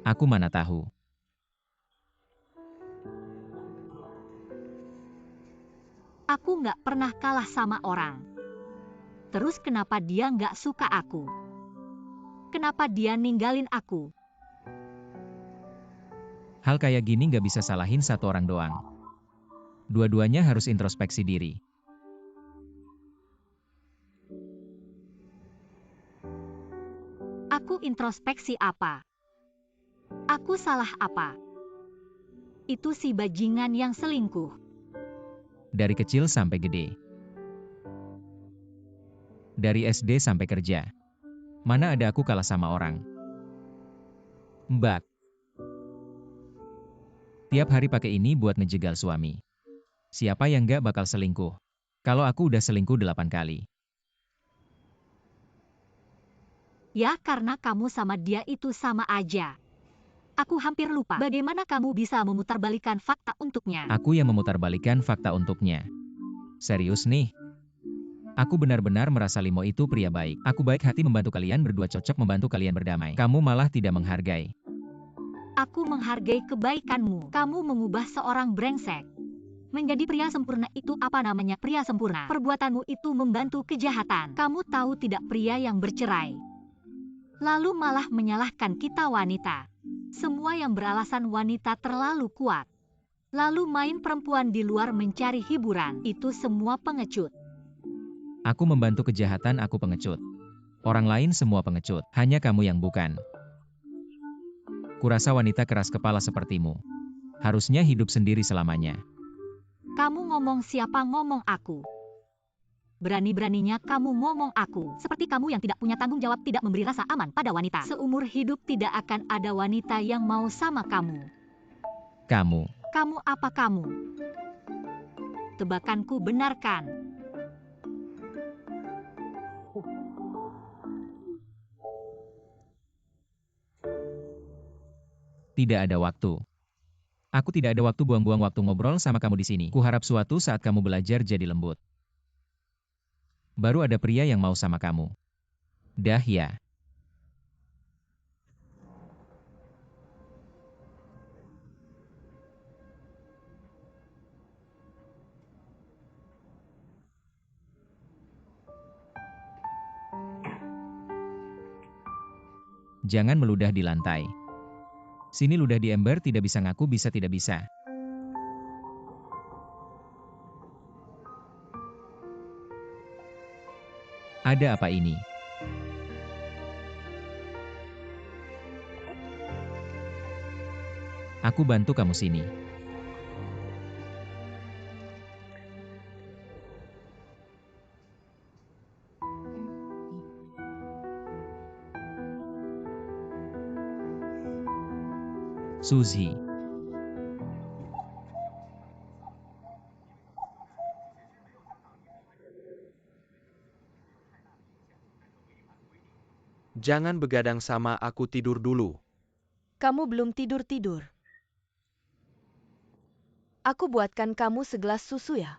Aku mana tahu. Aku nggak pernah kalah sama orang. Terus kenapa dia nggak suka aku? Kenapa dia ninggalin aku? Hal kayak gini nggak bisa salahin satu orang doang. Dua-duanya harus introspeksi diri. Aku introspeksi apa? Aku salah apa? Itu si bajingan yang selingkuh. Dari kecil sampai gede. Dari SD sampai kerja. Mana ada aku kalah sama orang. Mbak. Tiap hari pakai ini buat ngejegal suami. Siapa yang nggak bakal selingkuh? Kalau aku udah selingkuh 8 kali. Ya karena kamu sama dia itu sama aja. Aku hampir lupa bagaimana kamu bisa memutarbalikkan fakta untuknya. Aku yang memutarbalikkan fakta untuknya. Serius nih. Aku benar-benar merasa Limo itu pria baik. Aku baik hati membantu kalian berdua, cocok membantu kalian berdamai. Kamu malah tidak menghargai. Aku menghargai kebaikanmu. Kamu mengubah seorang brengsek menjadi pria sempurna. Itu apa namanya pria sempurna? Perbuatanmu itu membantu kejahatan. Kamu tahu tidak pria yang bercerai lalu malah menyalahkan kita wanita. Semua yang beralasan wanita terlalu kuat. Lalu main perempuan di luar mencari hiburan. Itu semua pengecut. Aku membantu kejahatan, aku pengecut. Orang lain semua pengecut, hanya kamu yang bukan. Kurasa wanita keras kepala sepertimu harusnya hidup sendiri selamanya. Kamu ngomong siapa ngomong aku? Berani-beraninya kamu ngomong aku. Seperti kamu yang tidak punya tanggung jawab, tidak memberi rasa aman pada wanita. Seumur hidup tidak akan ada wanita yang mau sama kamu. Kamu Kamu apa kamu? Tebakanku benar kan? Tidak ada waktu. Aku tidak ada waktu buang-buang waktu ngobrol sama kamu di sini. Kuharap suatu saat kamu belajar jadi lembut. Baru ada pria yang mau sama kamu. Dah ya. Jangan meludah di lantai. Sini ludah di ember tidak bisa ngaku bisa tidak bisa. Ada apa ini? Aku bantu kamu sini. Suzy. Jangan begadang sama aku, tidur dulu. Kamu belum tidur-tidur. Aku buatkan kamu segelas susu ya.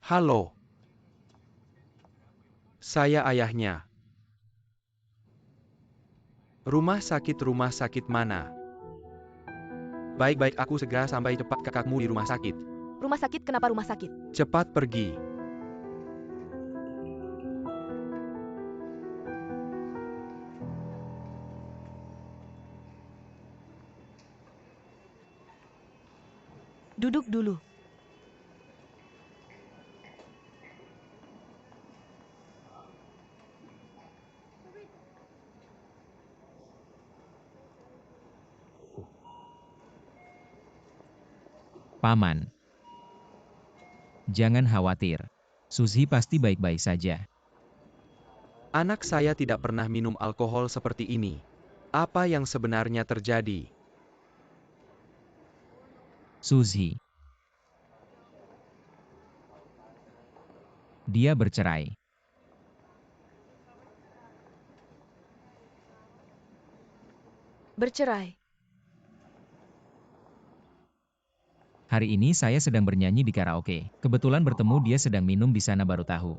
Halo. Saya ayahnya. Rumah sakit mana? Baik-baik, aku segera sampai cepat, kakakmu di rumah sakit. Rumah sakit, kenapa rumah sakit? Cepat pergi. Duduk dulu. Paman. Jangan khawatir. Suzy pasti baik-baik saja. Anak saya tidak pernah minum alkohol seperti ini. Apa yang sebenarnya terjadi? Suzy. Dia bercerai. Bercerai. Hari ini saya sedang bernyanyi di karaoke. Kebetulan bertemu dia sedang minum di sana baru tahu.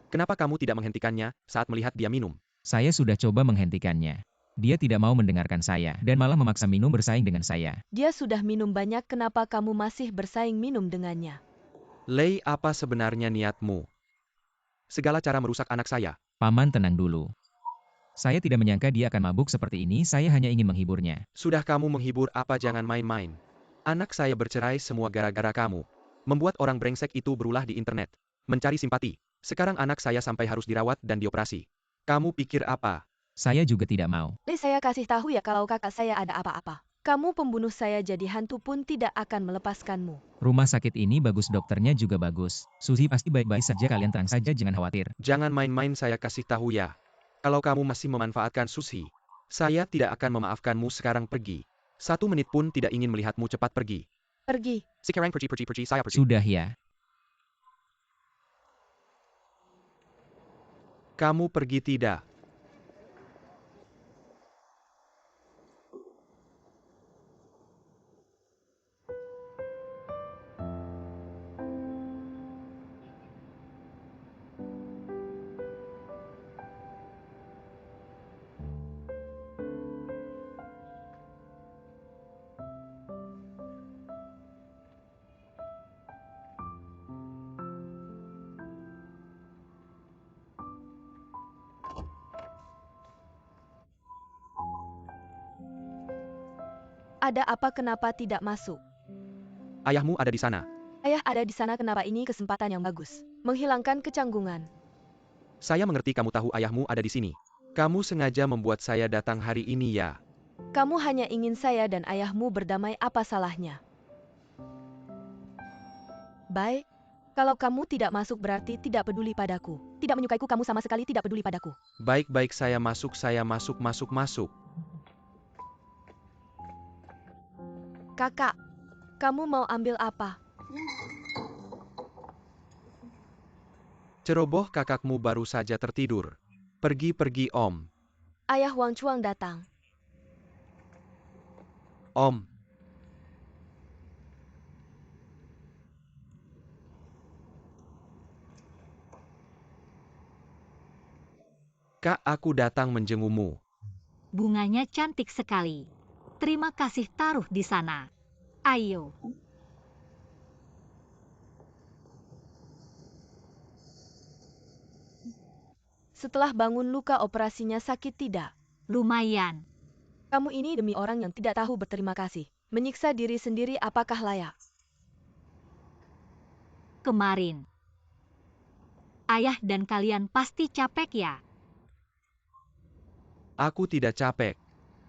Kenapa kamu tidak menghentikannya saat melihat dia minum? Saya sudah coba menghentikannya. Dia tidak mau mendengarkan saya dan malah memaksa minum bersaing dengan saya. Dia sudah minum banyak, kenapa kamu masih bersaing minum dengannya? Lei, apa sebenarnya niatmu? Segala cara merusak anak saya. Paman tenang dulu. Saya tidak menyangka dia akan mabuk seperti ini, saya hanya ingin menghiburnya. Sudah kamu menghibur apa, jangan main-main. Anak saya bercerai semua gara-gara kamu. Membuat orang brengsek itu berulah di internet. Mencari simpati. Sekarang anak saya sampai harus dirawat dan dioperasi. Kamu pikir apa? Saya juga tidak mau. Li, saya kasih tahu ya kalau kakak saya ada apa-apa. Kamu pembunuh saya, jadi hantu pun tidak akan melepaskanmu. Rumah sakit ini bagus, dokternya juga bagus. Suzy pasti baik-baik saja, kalian tenang saja, jangan khawatir. Jangan main-main, saya kasih tahu ya. Kalau kamu masih memanfaatkan Suzy, saya tidak akan memaafkanmu. Sekarang pergi. 1 menit pun tidak ingin melihatmu, cepat pergi. Pergi. Sekarang pergi, saya pergi. Sudah ya. Kamu pergi tidak? Ada apa, kenapa tidak masuk? Ayahmu ada di sana. Ayah ada di sana, kenapa ini kesempatan yang bagus? Menghilangkan kecanggungan. Saya mengerti kamu tahu ayahmu ada di sini. Kamu sengaja membuat saya datang hari ini ya? Kamu hanya ingin saya dan ayahmu berdamai, apa salahnya? Baik. Kalau kamu tidak masuk berarti tidak peduli padaku. Tidak menyukaiku, kamu sama sekali tidak peduli padaku. Baik-baik, saya masuk, masuk. Kakak, kamu mau ambil apa? Ceroboh, kakakmu baru saja tertidur. Pergi, Om. Ayah Wang Chuang datang. Om. Kak, aku datang menjengukmu. Bunganya cantik sekali. Terima kasih, taruh di sana. Ayo. Setelah bangun luka operasinya sakit tidak? Lumayan. Kamu ini demi orang yang tidak tahu berterima kasih. Menyiksa diri sendiri apakah layak? Kemarin. Ayah dan kalian pasti capek ya? Aku tidak capek.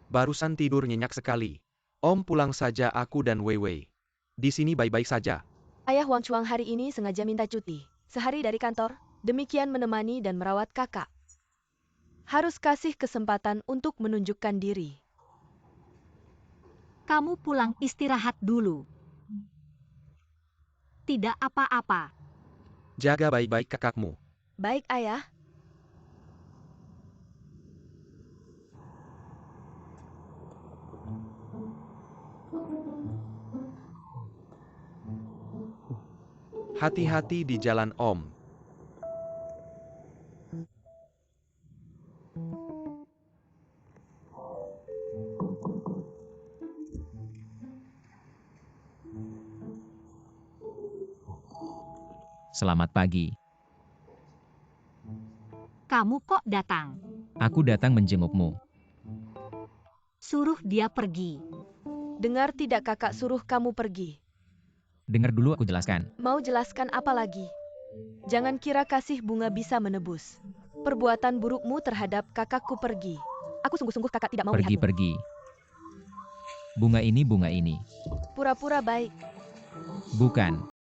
Barusan tidur nyenyak sekali. Om pulang saja, aku dan Weiwei. Di sini baik-baik saja. Ayah Wang Chuang hari ini sengaja minta cuti. Sehari dari kantor, demikian menemani dan merawat kakak. Harus kasih kesempatan untuk menunjukkan diri. Kamu pulang istirahat dulu. Tidak apa-apa. Jaga baik-baik kakakmu. Baik, ayah. Hati-hati di jalan, Om. Selamat pagi. Kamu kok datang? Aku datang menjengukmu. Suruh dia pergi. Dengar tidak, kakak suruh kamu pergi. Dengar dulu aku jelaskan. Mau jelaskan apa lagi? Jangan kira kasih bunga bisa menebus perbuatan burukmu terhadap kakakku. Pergi. Aku sungguh-sungguh kakak tidak mau melihatmu. Pergi. Bunga ini. Pura-pura baik. Bukan.